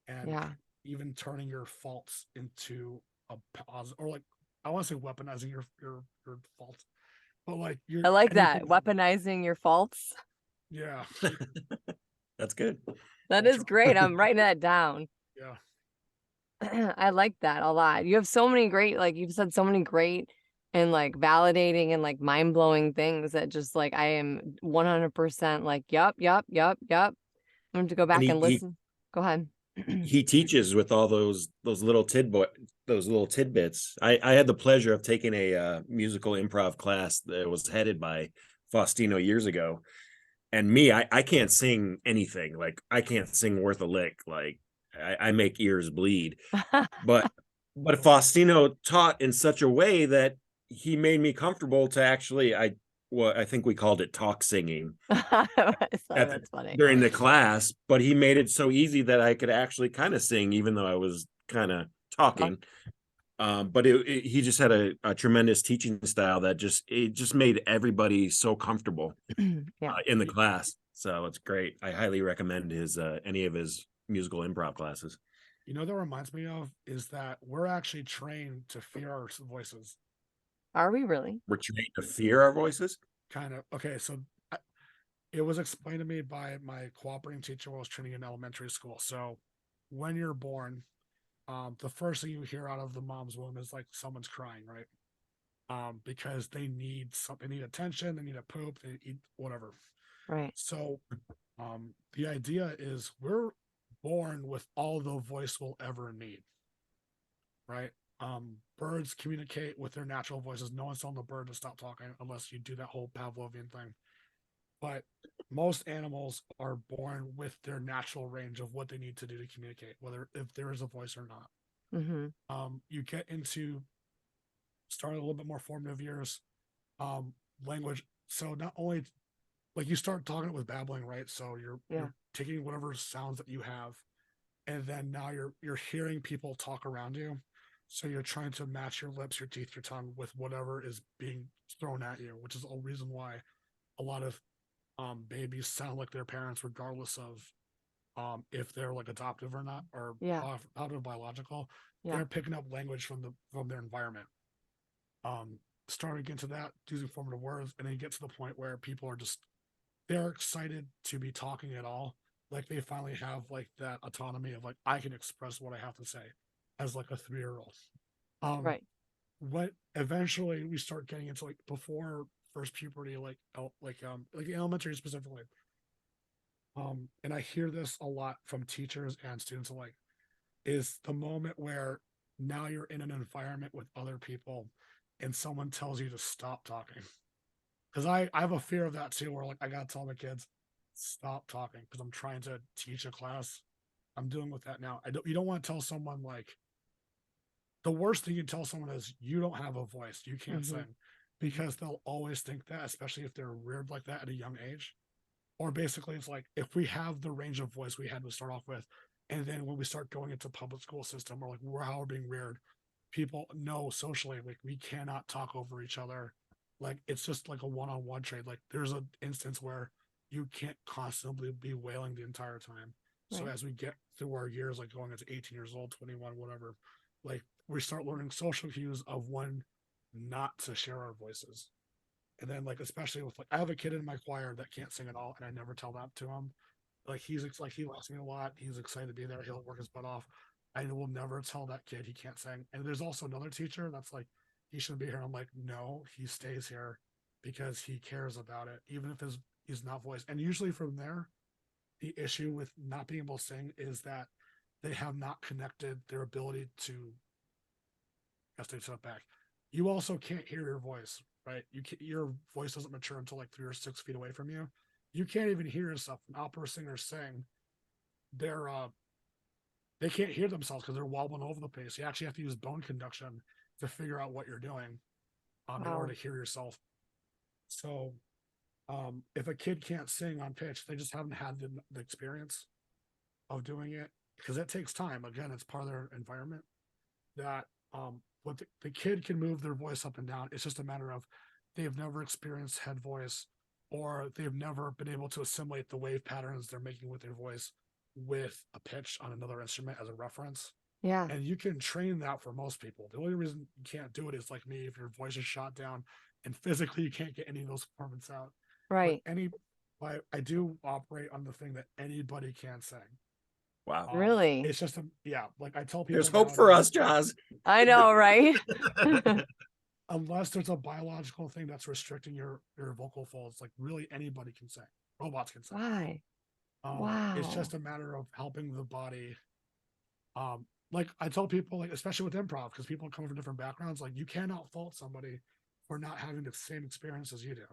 and Yeah. even turning your faults into a positive, or like I want to say weaponizing your faults, but like I you're like that. anything. Weaponizing your faults. Yeah. That's good. That I'll is try. great. I'm writing that down. Yeah. I like that a lot. You have so many great, like you've said so many great and like validating and like mind-blowing things that just like I am 100% like, yep, yep, yep, yep. I'm going to go And back and listen. Go ahead. he teaches with all those little tidbits. I had the pleasure of taking a musical improv class that was headed by Faustino years ago. And me, I can't sing anything. Like I can't sing worth a lick. Like I make ears bleed. But Faustino taught in such a way that he made me comfortable to actually I think we called it talk singing That's funny. during the class, but he made it so easy that I could actually kind of sing, even though I was kind of talking. But he just had a tremendous teaching style that just made everybody so comfortable Yeah. in the class. So it's great. I highly recommend his any of his musical improv classes. You know, that reminds me of is that we're actually trained to fear our voices. Are we really? We're trained to fear our voices. Kind of. Okay, so it was explained to me by my cooperating teacher while I was training in elementary school. So when you're born, the first thing you hear out of the mom's womb is like someone's crying, right? Because they need something, they need attention, they need a poop, they eat whatever. Right. So the idea is we're born with all the voice we'll ever need, right? Birds communicate with their natural voices. No one's telling the bird to stop talking unless you do that whole Pavlovian thing. But most animals are born with their natural range of what they need to do to communicate, whether if there is a voice or not. Mm-hmm. You get into starting a little bit more formative years, language. So not only like you start talking it with babbling, right? So you're taking whatever sounds that you have, and then now you're hearing people talk around you. So you're trying to match your lips, your teeth, your tongue with whatever is being thrown at you, which is a reason why a lot of babies sound like their parents, regardless of if they're like adoptive or not, or Yeah. adoptive biological. Yeah. They're picking up language from their environment. Starting into that, using formative words, and then you get to the point where people are just they're excited to be talking at all. Like they finally have like that autonomy of like I can express what I have to say as like a 3-year-old. Um, Right. what eventually we start getting into like before first puberty, like elementary specifically. And I hear this a lot from teachers and students alike, is the moment where now you're in an environment with other people and someone tells you to stop talking. Because I have a fear of that too, where like I gotta tell my kids, stop talking because I'm trying to teach a class. I'm dealing with that now. You don't want to tell someone like the worst thing you tell someone is you don't have a voice, you can't Mm-hmm. sing, because they'll always think that, especially if they're reared like that at a young age. Or basically, it's like if we have the range of voice we had to start off with, and then when we start going into public school system or like how we're being reared, people know socially like we cannot talk over each other. Like it's just like a one-on-one trade. Like there's an instance where you can't constantly be wailing the entire time. So Right. as we get through our years, like going into 18 years old, 21, whatever, like we start learning social cues of when not to share our voices. And then like especially with like I have a kid in my choir that can't sing at all, and I never tell that to him. Like he likes me a lot. He's excited to be there. He'll work his butt off. I will never tell that kid he can't sing. And there's also another teacher that's like, he should be here. I'm like, no, he stays here because he cares about it, even if he's not voiced. And usually from there, the issue with not being able to sing is that they have not connected their ability to. I have to step back. You also can't hear your voice, right? Your voice doesn't mature until like 3 or 6 feet away from you. You can't even hear yourself. An opera singer sing, their they can't hear themselves because they're wobbling over the place. You actually have to use bone conduction to figure out what you're doing in order Wow. to hear yourself. So if a kid can't sing on pitch, they just haven't had the experience of doing it because it takes time. Again, it's part of their environment that what the kid can move their voice up and down. It's just a matter of they've never experienced head voice, or they've never been able to assimilate the wave patterns they're making with their voice with a pitch on another instrument as a reference. Yeah. And you can train that for most people. The only reason you can't do it is like me, if your voice is shot down and physically you can't get any of those performance out. Right. But I do operate on the thing that anybody can sing. Wow. Really? It's just like I tell people, There's hope for us, Joz. I know, right? Unless there's a biological thing that's restricting your vocal folds, like really anybody can sing. Robots can sing. Why? It's Wow. just a matter of helping the body. Like I tell people, like especially with improv, because people come from different backgrounds, like you cannot fault somebody for not having the same experience as you do.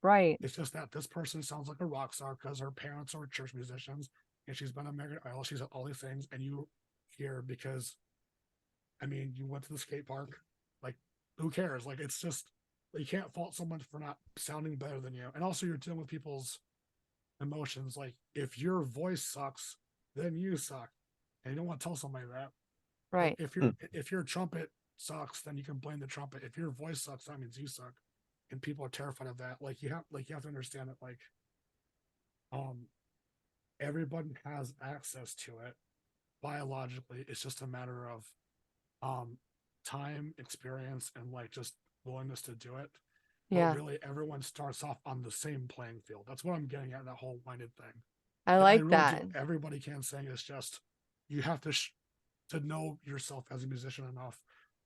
Right. It's just that this person sounds like a rock star because her parents are church musicians and she's been on American Idol. She's all these things, and you hear because, I mean, you went to the skate park. Like, who cares? Like, it's just you can't fault someone for not sounding better than you. And also, you're dealing with people's emotions. Like, if your voice sucks, then you suck, and you don't want to tell somebody that. Right. Like, if your trumpet sucks, then you can blame the trumpet. If your voice sucks, that means you suck, and people are terrified of that. Like, you have to understand that. Like, everybody has access to it biologically. It's just a matter of time, experience, and like just willingness to do it. But Yeah. really, everyone starts off on the same playing field. That's what I'm getting at, that whole minded thing. I And like really that. everybody can sing. It's just you have to know yourself as a musician enough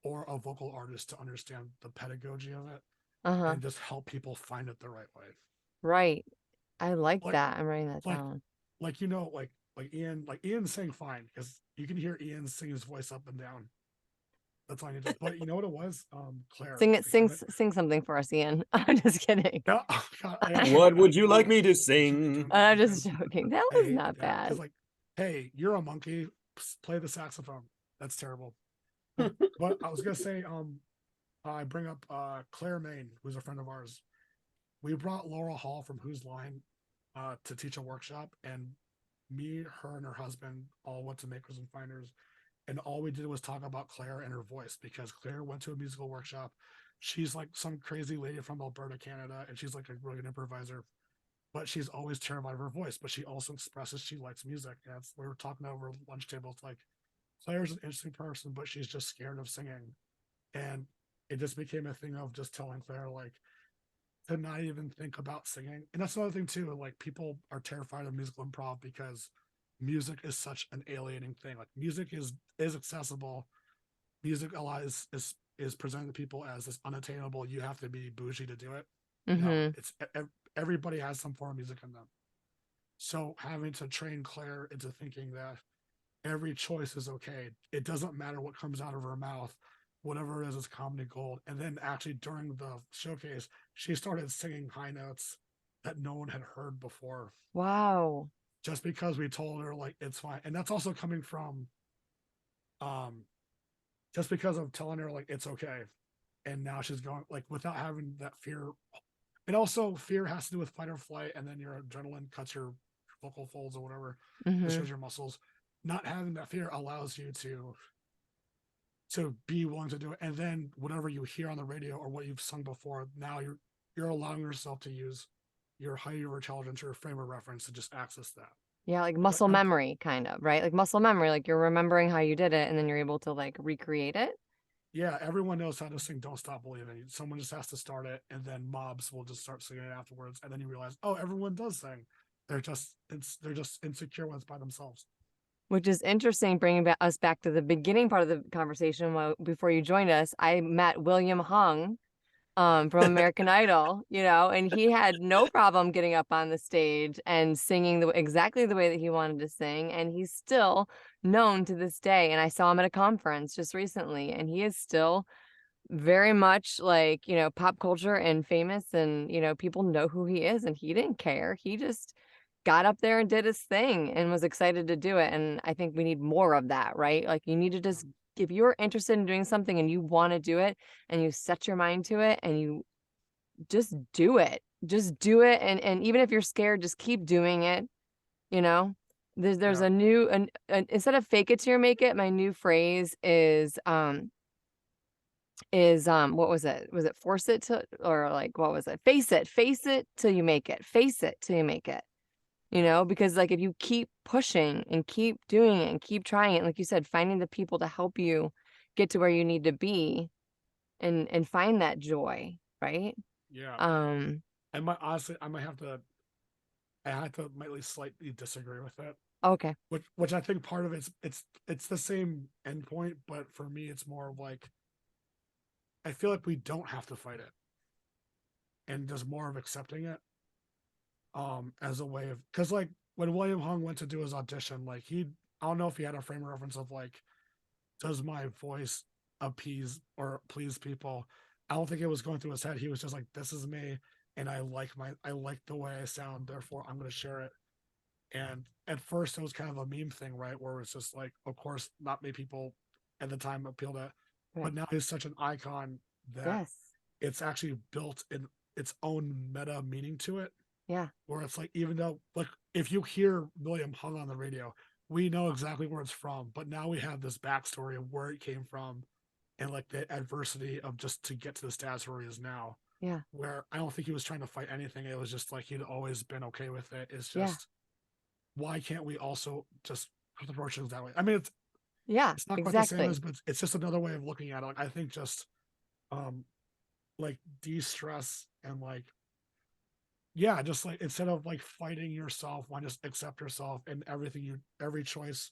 or a vocal artist to understand the pedagogy of it Uh-huh. and just help people find it the right way. Right. I like Like that. I'm writing that like down. like Ian sang fine because you can hear Ian sing his voice up and down. That's all I need to. But you know what it was? Claire. Sing something for us, Ian. I'm just kidding. No, oh God, What would you like me to sing? I'm just joking. That was not yeah, bad. it's like, hey, you're a monkey. Play the saxophone. That's terrible. But I was gonna say, I bring up Claire Main, who's a friend of ours. We brought Laura Hall from Who's Line to teach a workshop, and me, her, and her husband all went to Makers and Finders, and all we did was talk about Claire and her voice because Claire went to a musical workshop. She's like some crazy lady from Alberta, Canada, and she's like a really good improviser, but she's always terrified of her voice. But she also expresses she likes music. And we were talking over lunch table. It's like Claire's an interesting person, but she's just scared of singing. And it just became a thing of just telling Claire, like, to not even think about singing. And that's another thing too. Like people are terrified of musical improv because music is such an alienating thing. Like music is accessible. Music is presented to people as this unattainable. You have to be bougie to do it. No, Mm-hmm. it's everybody has some form of music in them. So having to train Claire into thinking that every choice is okay. It doesn't matter what comes out of her mouth. Whatever it is comedy gold. And then actually during the showcase, she started singing high notes that no one had heard before. Wow. Just because we told her like it's fine. And that's also coming from just because of telling her like it's okay. And now she's going like without having that fear. And also fear has to do with fight or flight, and then your adrenaline cuts your vocal folds or whatever, Mm-hmm. destroys your muscles. Not having that fear allows you to be willing to do it, and then whatever you hear on the radio or what you've sung before, now you're allowing yourself to use your higher intelligence or frame of reference to just access that. Yeah, like muscle memory, kind of, right? Like muscle memory, like you're remembering how you did it, and then you're able to like recreate it. Yeah, everyone knows how to sing "Don't Stop Believing." Someone just has to start it, and then mobs will just start singing it afterwards, and then you realize, oh, everyone does sing. They're just insecure ones by themselves. Which is interesting, bringing us back to the beginning part of the conversation. Before you joined us, I met William Hung from American Idol, and he had no problem getting up on the stage and singing exactly the way that he wanted to sing. And he's still known to this day. And I saw him at a conference just recently, and he is still very much like, pop culture and famous, and, people know who he is, and he didn't care. He just got up there and did his thing and was excited to do it. And I think we need more of that, right? Like you need to just, if you're interested in doing something and you want to do it and you set your mind to it and you just do it. Just do it. And even if you're scared, just keep doing it. You know, there's Yeah. a new, instead of fake it till you make it, my new phrase is what was it? Was it force it to, or like, what was it? Face it till you make it. Face it till you make it. You know, because like if you keep pushing and keep doing it and keep trying it, like you said, finding the people to help you get to where you need to be and find that joy, right? Yeah. Um, I might honestly, I have to might slightly disagree with it. okay. Which I think part of it's the same endpoint, but for me it's more of like I feel like we don't have to fight it, and there's more of accepting it, as a way of, because like when William Hung went to do his audition, like I don't know if he had a frame of reference of like, does my voice appease or please people? I don't think it was going through his head. He was just like, this is me, and I like the way I sound, therefore I'm going to share it. And at first, it was kind of a meme thing, right? Where it's just like, of course, not many people at the time appealed to it, Right. but now he's such an icon that Yes. it's actually built in its own meta meaning to it. Yeah. Where it's like, even though, like, if you hear William Hung on the radio, we know exactly where it's from, but now we have this backstory of where it came from and like the adversity of just to get to the status where he is now. Yeah. Where I don't think he was trying to fight anything. It was just like he'd always been okay with it. It's Yeah. just, why can't we also just approach things that way? I mean, Yeah. it's not quite the same Exactly. as, but it's just another way of looking at it. Like, I think just um like de-stress and like, yeah, just like instead of like fighting yourself, why just accept yourself, and every choice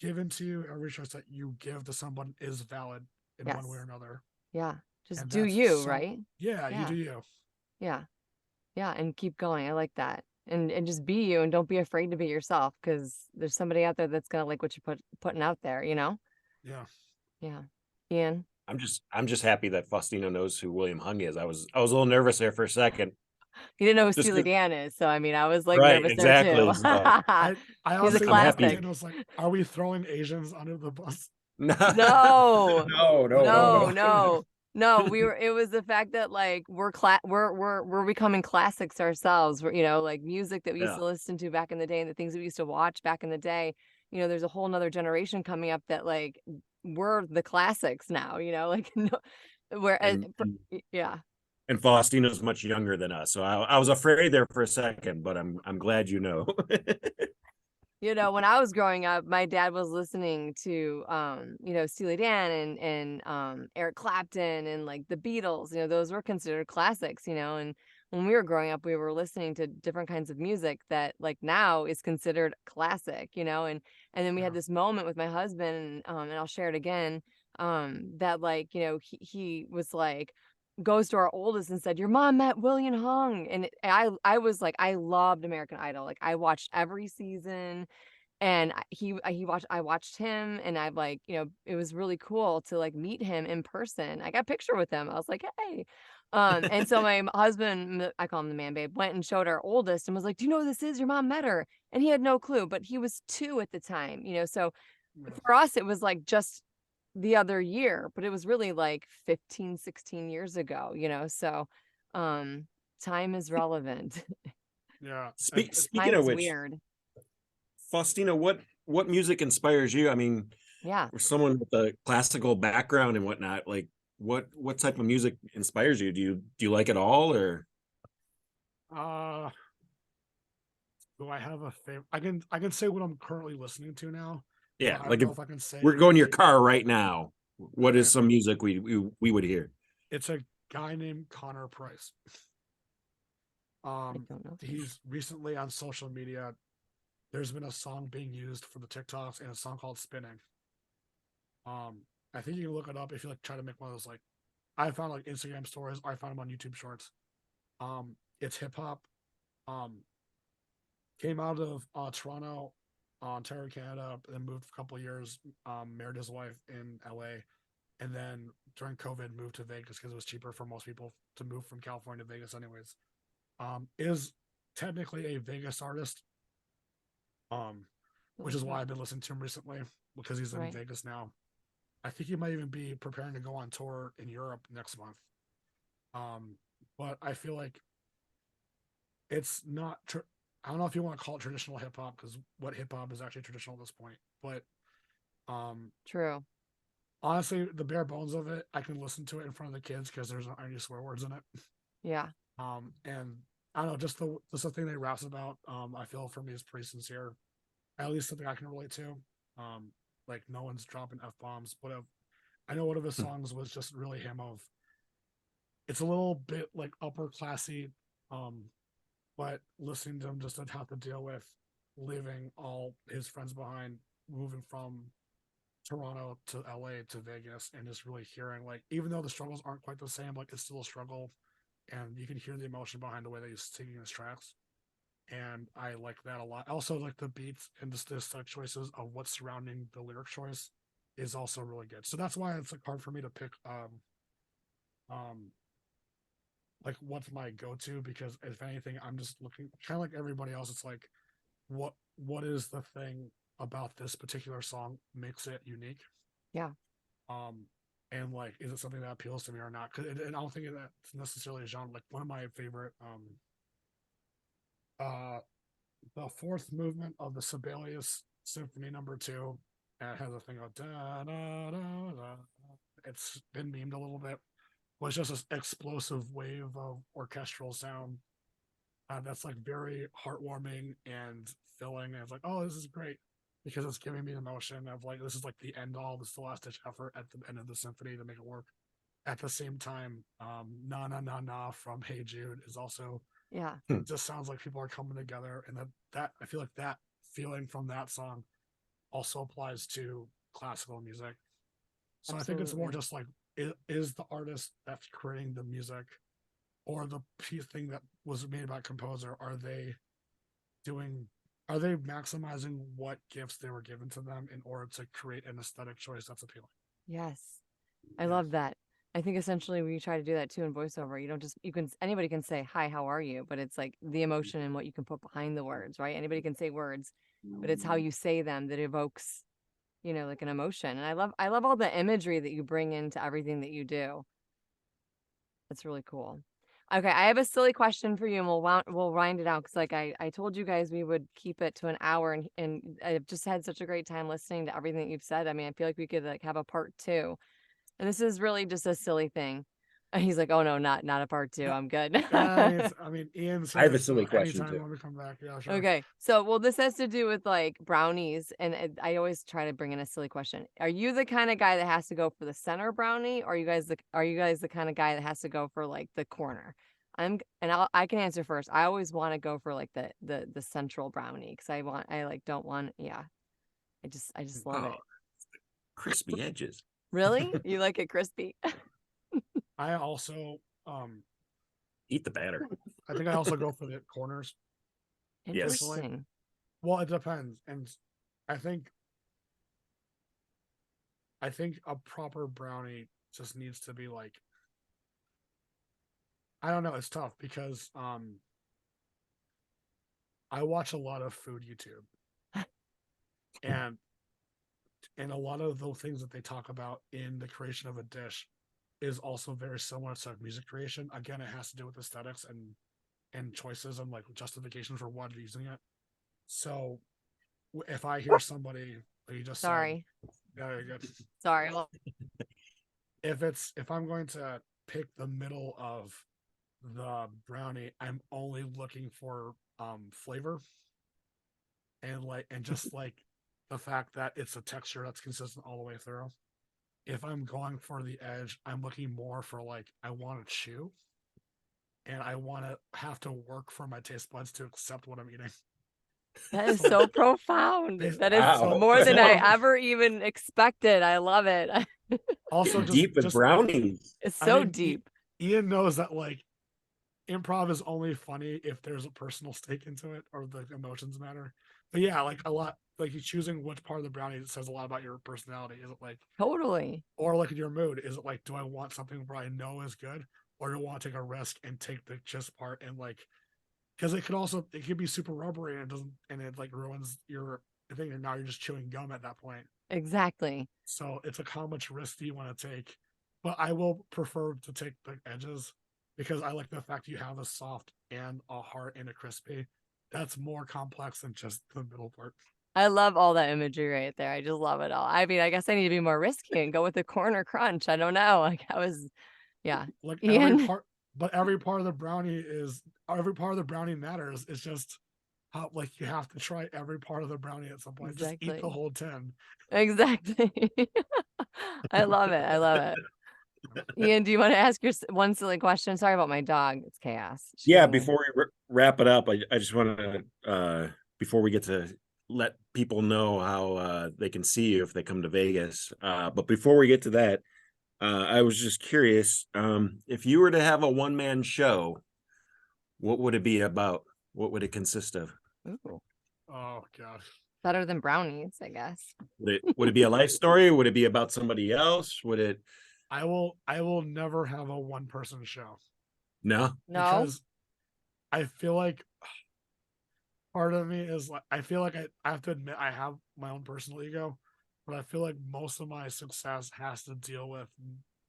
given to you, every choice that you give to someone is valid in one way or Yes. another. Yeah. Just And do that's you, so, right? yeah, you Yeah. do you. Yeah. Yeah. And keep going. I like that. And just be you and don't be afraid to be yourself because there's somebody out there that's gonna like what you're putting out there, you know? Yeah. Yeah. Ian. I'm just happy that Faustino knows who William Hung is. I was a little nervous there for a second. He didn't know who Just Steely Dan is, so I mean I was like right, nervous there too. exactly. So I He's a honestly I'm looked at it happy. classic. and was like, are we throwing Asians under the bus? No, No. no, no, no, No, no. no, no. It was the fact that like we're becoming classics ourselves. We're, you know, like music that we used Yeah. to listen to back in the day and the things that we used to watch back in the day. You know, there's a whole nother generation coming up that like we're the classics now, you know, like no, where And and, yeah. and Faustino's much younger than us, so I was afraid there for a second, but I'm glad you know. You know, when I was growing up, my dad was listening to you know, Steely Dan and Eric Clapton and like the Beatles, you know, those were considered classics, you know, and when we were growing up, we were listening to different kinds of music that like now is considered classic, you know, and then we had Yeah. this moment with my husband and I'll share it again, that like, you know, he was like goes to our oldest and said, "Your mom met William Hung." And I was like, I loved American Idol. Like I watched every season and I watched him and I've like, you know, it was really cool to like meet him in person. I got a picture with him. I was like, "Hey." And so my husband, I call him the man babe, went and showed our oldest and was like, "Do you know who this is? Your mom met her." And he had no clue, but he was 2 at the time, you know. So Yeah. for us it was like just the other year, but it was really like 15, 16 years ago, you know? So, time is relevant. Yeah. Speaking Time of is which, weird. Faustino, what music inspires you? I mean, Yeah. for someone with a classical background and whatnot, like what type of music inspires you? Do you like it all, or Uh, do I have a favorite? I can say what I'm currently listening to now, yeah, but I don't like know if if I can say we're going in your like, car right now, what okay. is some music we would hear? It's a guy named Connor Price. I don't know. He's recently on social media. There's been a song being used for the TikToks and a song called Spinning. I think you can look it up if you like try to make one of those like, I found like Instagram stories, or I found them on YouTube Shorts. It's hip hop. Um, Came out of Toronto, Ontario, Canada, then moved a couple of years. Married his wife in LA, and then during COVID moved to Vegas because it was cheaper for most people to move from California to Vegas, anyways. Is technically a Vegas artist, Which is why Okay. I've been listening to him recently because he's in Right. Vegas now. I think he might even be preparing to go on tour in Europe next month. Um, but I feel like it's not. I don't know if you want to call it traditional hip hop because what hip hop is actually traditional at this point. But um, True. honestly, the bare bones of it, I can listen to it in front of the kids because there's not any swear words in it. Yeah. And I don't know, just the thing that he raps about. I feel for me is pretty sincere. At least something I can relate to. Um, like no one's dropping f bombs, but I know one of his songs was just really him of. It's a little bit like upper classy, um, but listening to him just have to deal with leaving all his friends behind, moving from Toronto to LA to Vegas, and just really hearing like even though the struggles aren't quite the same, like it's still a struggle, and you can hear the emotion behind the way that he's singing his tracks. And I like that a lot. I also like the beats and just the choices of what's surrounding the lyric choice is also really good. So that's why it's like hard for me to pick um like what's my go-to because if anything I'm just looking kind of like everybody else. It's like what is the thing about this particular song makes it unique. Yeah. um and like is it something that appeals to me or not? And I don't think that's necessarily a genre. Like one of my favorite uh the fourth movement of the Sibelius Symphony Number 2. And it has a thing of da, da, da, da. It's been memed a little bit. Was just this explosive wave of orchestral sound that's like very heartwarming and filling. And it's like, oh, this is great because it's giving me emotion of like this is like the end all, this is the last ditch effort at the end of the symphony to make it work. At the same time, Na Na Na Na from Hey Jude is also Yeah. just sounds like people are coming together, and that I feel like that feeling from that song also applies to classical music. So I think it's more Absolutely. just like is the artist that's creating the music or the piece thing that was made by a composer, doing are they maximizing what gifts they were given to them in order to create an aesthetic choice that's appealing? Yes. I Yeah. love that. I think essentially we try to do that too in voiceover. You don't just you can anybody can say hi, how are you, but it's like the emotion and what you can put behind the words, right? Anybody can say words, but it's how you say them that evokes, like an emotion. And I love all the imagery that you bring into everything that you do. That's really cool. Okay, I have a silly question for you, and we'll wind it out because, like I told you guys, we would keep it to an hour, and I've just had such a great time listening to everything that you've said. I mean, I feel like we could like have a part two, and this is really just a silly thing. And he's like, "Oh no, not a part two. Yeah. I'm good." I mean, Ian's I have here, a so silly question anytime too. you want me to come back, yeah, sure. Okay, so well, this has to do with like brownies, and I always try to bring in a silly question. Are you the kind of guy that has to go for the center brownie, or are you guys the kind of guy that has to go for like the corner? I can answer first. I always want to go for like the central brownie because I like don't want yeah. I just love Oh, it. crispy edges. Really? You like it crispy? I also Eat the batter. I think I also go for the corners Yes. personally. Interesting. Well, it depends, and I think I think a proper brownie just needs to be like I don't know. It's tough because I watch a lot of food YouTube, and a lot of the things that they talk about in the creation of a dish is also very similar to music creation. Again, it has to do with aesthetics and choices and like justification for what using it. So if I hear somebody like you just said, Sorry. yeah, you're good. Sorry. Well, If I'm going to pick the middle of the brownie, I'm only looking for flavor and just like the fact that it's a texture that's consistent all the way through. If I'm going for the edge, I'm looking more for like I want to chew and I want to have to work for my taste buds to accept what I'm eating. that is So so profound. That is Wow. more than I so ever even expected. I love it. also Deep with just brownies. It's I so mean deep. Ian knows that like improv is only funny if there's a personal stake into it or the emotions matter. But yeah, like a lot like you choosing which part of the brownie says a lot about your personality. Is it like Totally. or like in your mood? Is it like do I want something where I know is good, or do I want to take a risk and take the just part and like because it could be super rubbery and it doesn't, and it like ruins your thing, and now you're just chewing gum at that point. Exactly. So it's like, how much risk do you want to take? But I will prefer to take the edges because I like the fact you have a soft and a hard and a crispy. That's more complex than just the middle part. I love all that imagery right there. I just love it all. I mean, I guess I need to be more risky and go with the corner crunch. I don't know. Like yeah. Like every Ian. part, but every part of the brownie matters. It's just how, like, you have to try every part of the brownie at some point. Just eat the Exactly. whole 10. Exactly. I love it. I love it. Ian, do you want to ask your one silly question? Sorry about my dog. It's chaos. She's Yeah, being before we wrap it up, I just want to before we get to let people know how they can see you if they come to Vegas. But before we get to that, I was just curious, if you were to have a one-man show, what would it be about? What would it consist of? ooh, Oh gosh. better than brownies, I guess. Would it be a life story? Would it be about somebody else? Would it I will never have a one person show no? No? because I feel like part of me is like, I feel like I have to admit I have my own personal ego, but I feel like most of my success has to deal with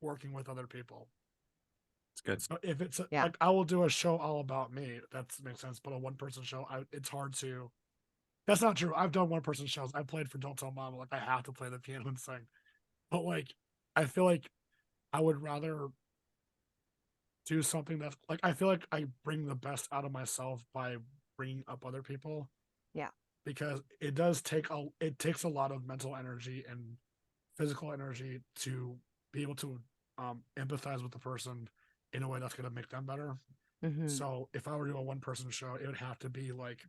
working with other people. It's good. So if it's Yeah. like, I will do a show all about me, that makes sense. But a one person show, it's hard to. That's not true. I've done one person shows. I played for Don't Tell Mama. Like, I have to play the piano and sing. But like, I feel like I would rather do something that's like, I feel like I bring the best out of myself by bringing up other people. Yeah. Because it takes a lot of mental energy and physical energy to be able to empathize with the person in a way that's going to make them better. Mm-hmm. So if I were to do a one person show, it would have to be like,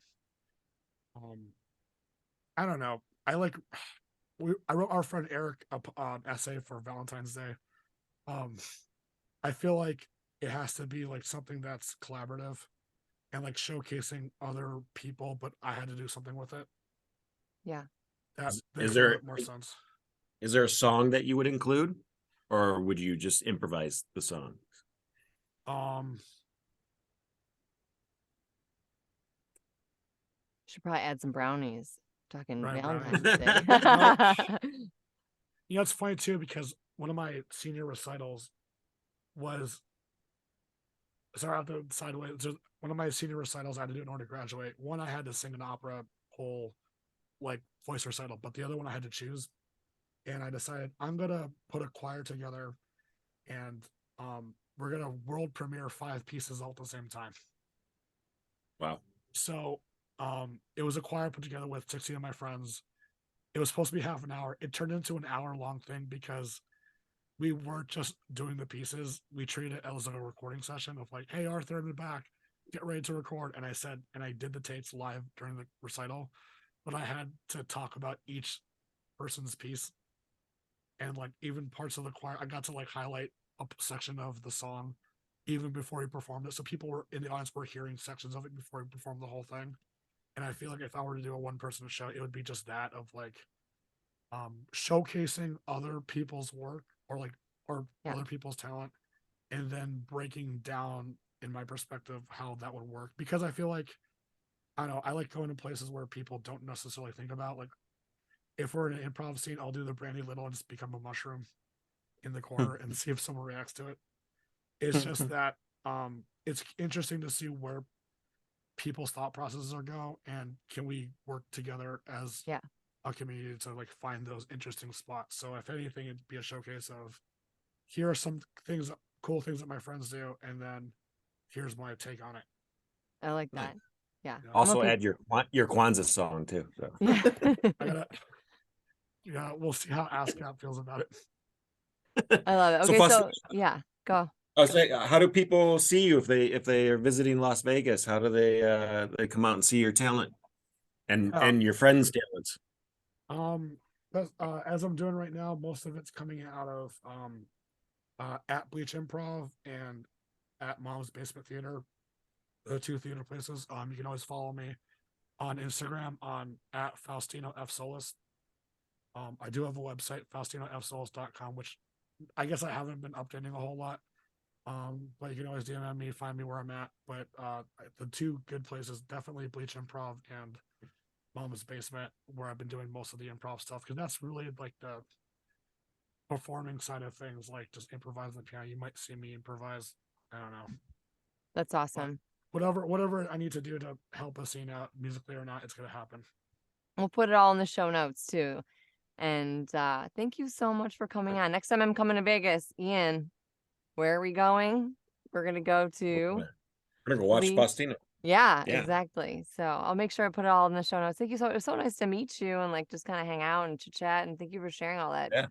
um, I don't know. I wrote our friend Eric an essay for Valentine's Day. Um, I feel like it has to be like something that's collaborative and like showcasing other people, but I had to do something with it. Yeah. That Is makes a little there bit more sense. is there a song that you would include, or would you just improvise the song? Um, Should probably add some brownies. Talking right, brownies. Valentine's Day. It's funny too because one of my senior recitals was, sorry, I have to sideways. One of my senior recitals I had to do in order to graduate. One, I had to sing an opera whole like voice recital, but the other one I had to choose. And I decided I'm gonna put a choir together, and we're gonna world premiere 5 pieces all at the same time. Wow. So it was a choir put together with 60 of my friends. It was supposed to be half an hour. It turned into an hour long thing because we weren't just doing the pieces. We treated it as like a recording session of like, hey, Arthur in the back, get ready to record. And I did the tapes live during the recital, but I had to talk about each person's piece, and like even parts of the choir. I got to like highlight a section of the song even before he performed it. So people were in the audience were hearing sections of it before he performed the whole thing. And I feel like if I were to do a one person show, it would be just that of like showcasing other people's work or Yeah. other people's talent, and then breaking down in my perspective how that would work. Because I feel like, I don't know, I like going to places where people don't necessarily think about, like, if we're in an improv scene, I'll do the Brandy Little and just become a mushroom in the corner and see if someone reacts to it. It's just that it's interesting to see where people's thought processes are go, and can we work together as Yeah. a community to like find those interesting spots. So if anything, it'd be a showcase of, here are some things, cool things that my friends do, and then here's my take on it. I like Nice. that. Yeah. Yeah. I'm a Also add your Kwanzaa song too. So. yeah. I gotta, yeah, we'll see how ASCAP feels about it. I love it. So, Okay, Faustino, so yeah, go. I was saying, how do people see you if they are visiting Las Vegas? How do they come out and see your talent Yeah. and your friends' talents? Um, as I'm doing right now, most of it's coming out of at Bleach Improv and at Mom's Basement Theater, the 2 theater places. You can always follow me on Instagram on at Faustino F Solis. I do have a website, FaustinoFSolis.com, which I guess I haven't been updating a whole lot. But you can always DM me, find me where I'm at. But the two good places, definitely Bleach Improv and Mama's Basement, where I've been doing most of the improv stuff, because that's really like the performing side of things, like just improvising the piano. You might see me improvise. I don't know. That's But awesome. whatever I need to do to help a scene out, musically or not, it's gonna happen. We'll put it all in the show notes too. And thank you so much for coming on. Next time I'm coming to Vegas, Ian, where are we going? We're gonna go to We're gonna go watch Lee. Faustino. Yeah, Yeah. exactly. So I'll make sure I put it all in the show notes. Thank you so. It was so nice to meet you and like just kind of hang out and chit chat. And thank you for sharing Yeah.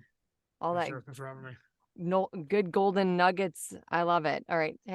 all that Sure, thanks for having me. no good golden nuggets. I love it. All right.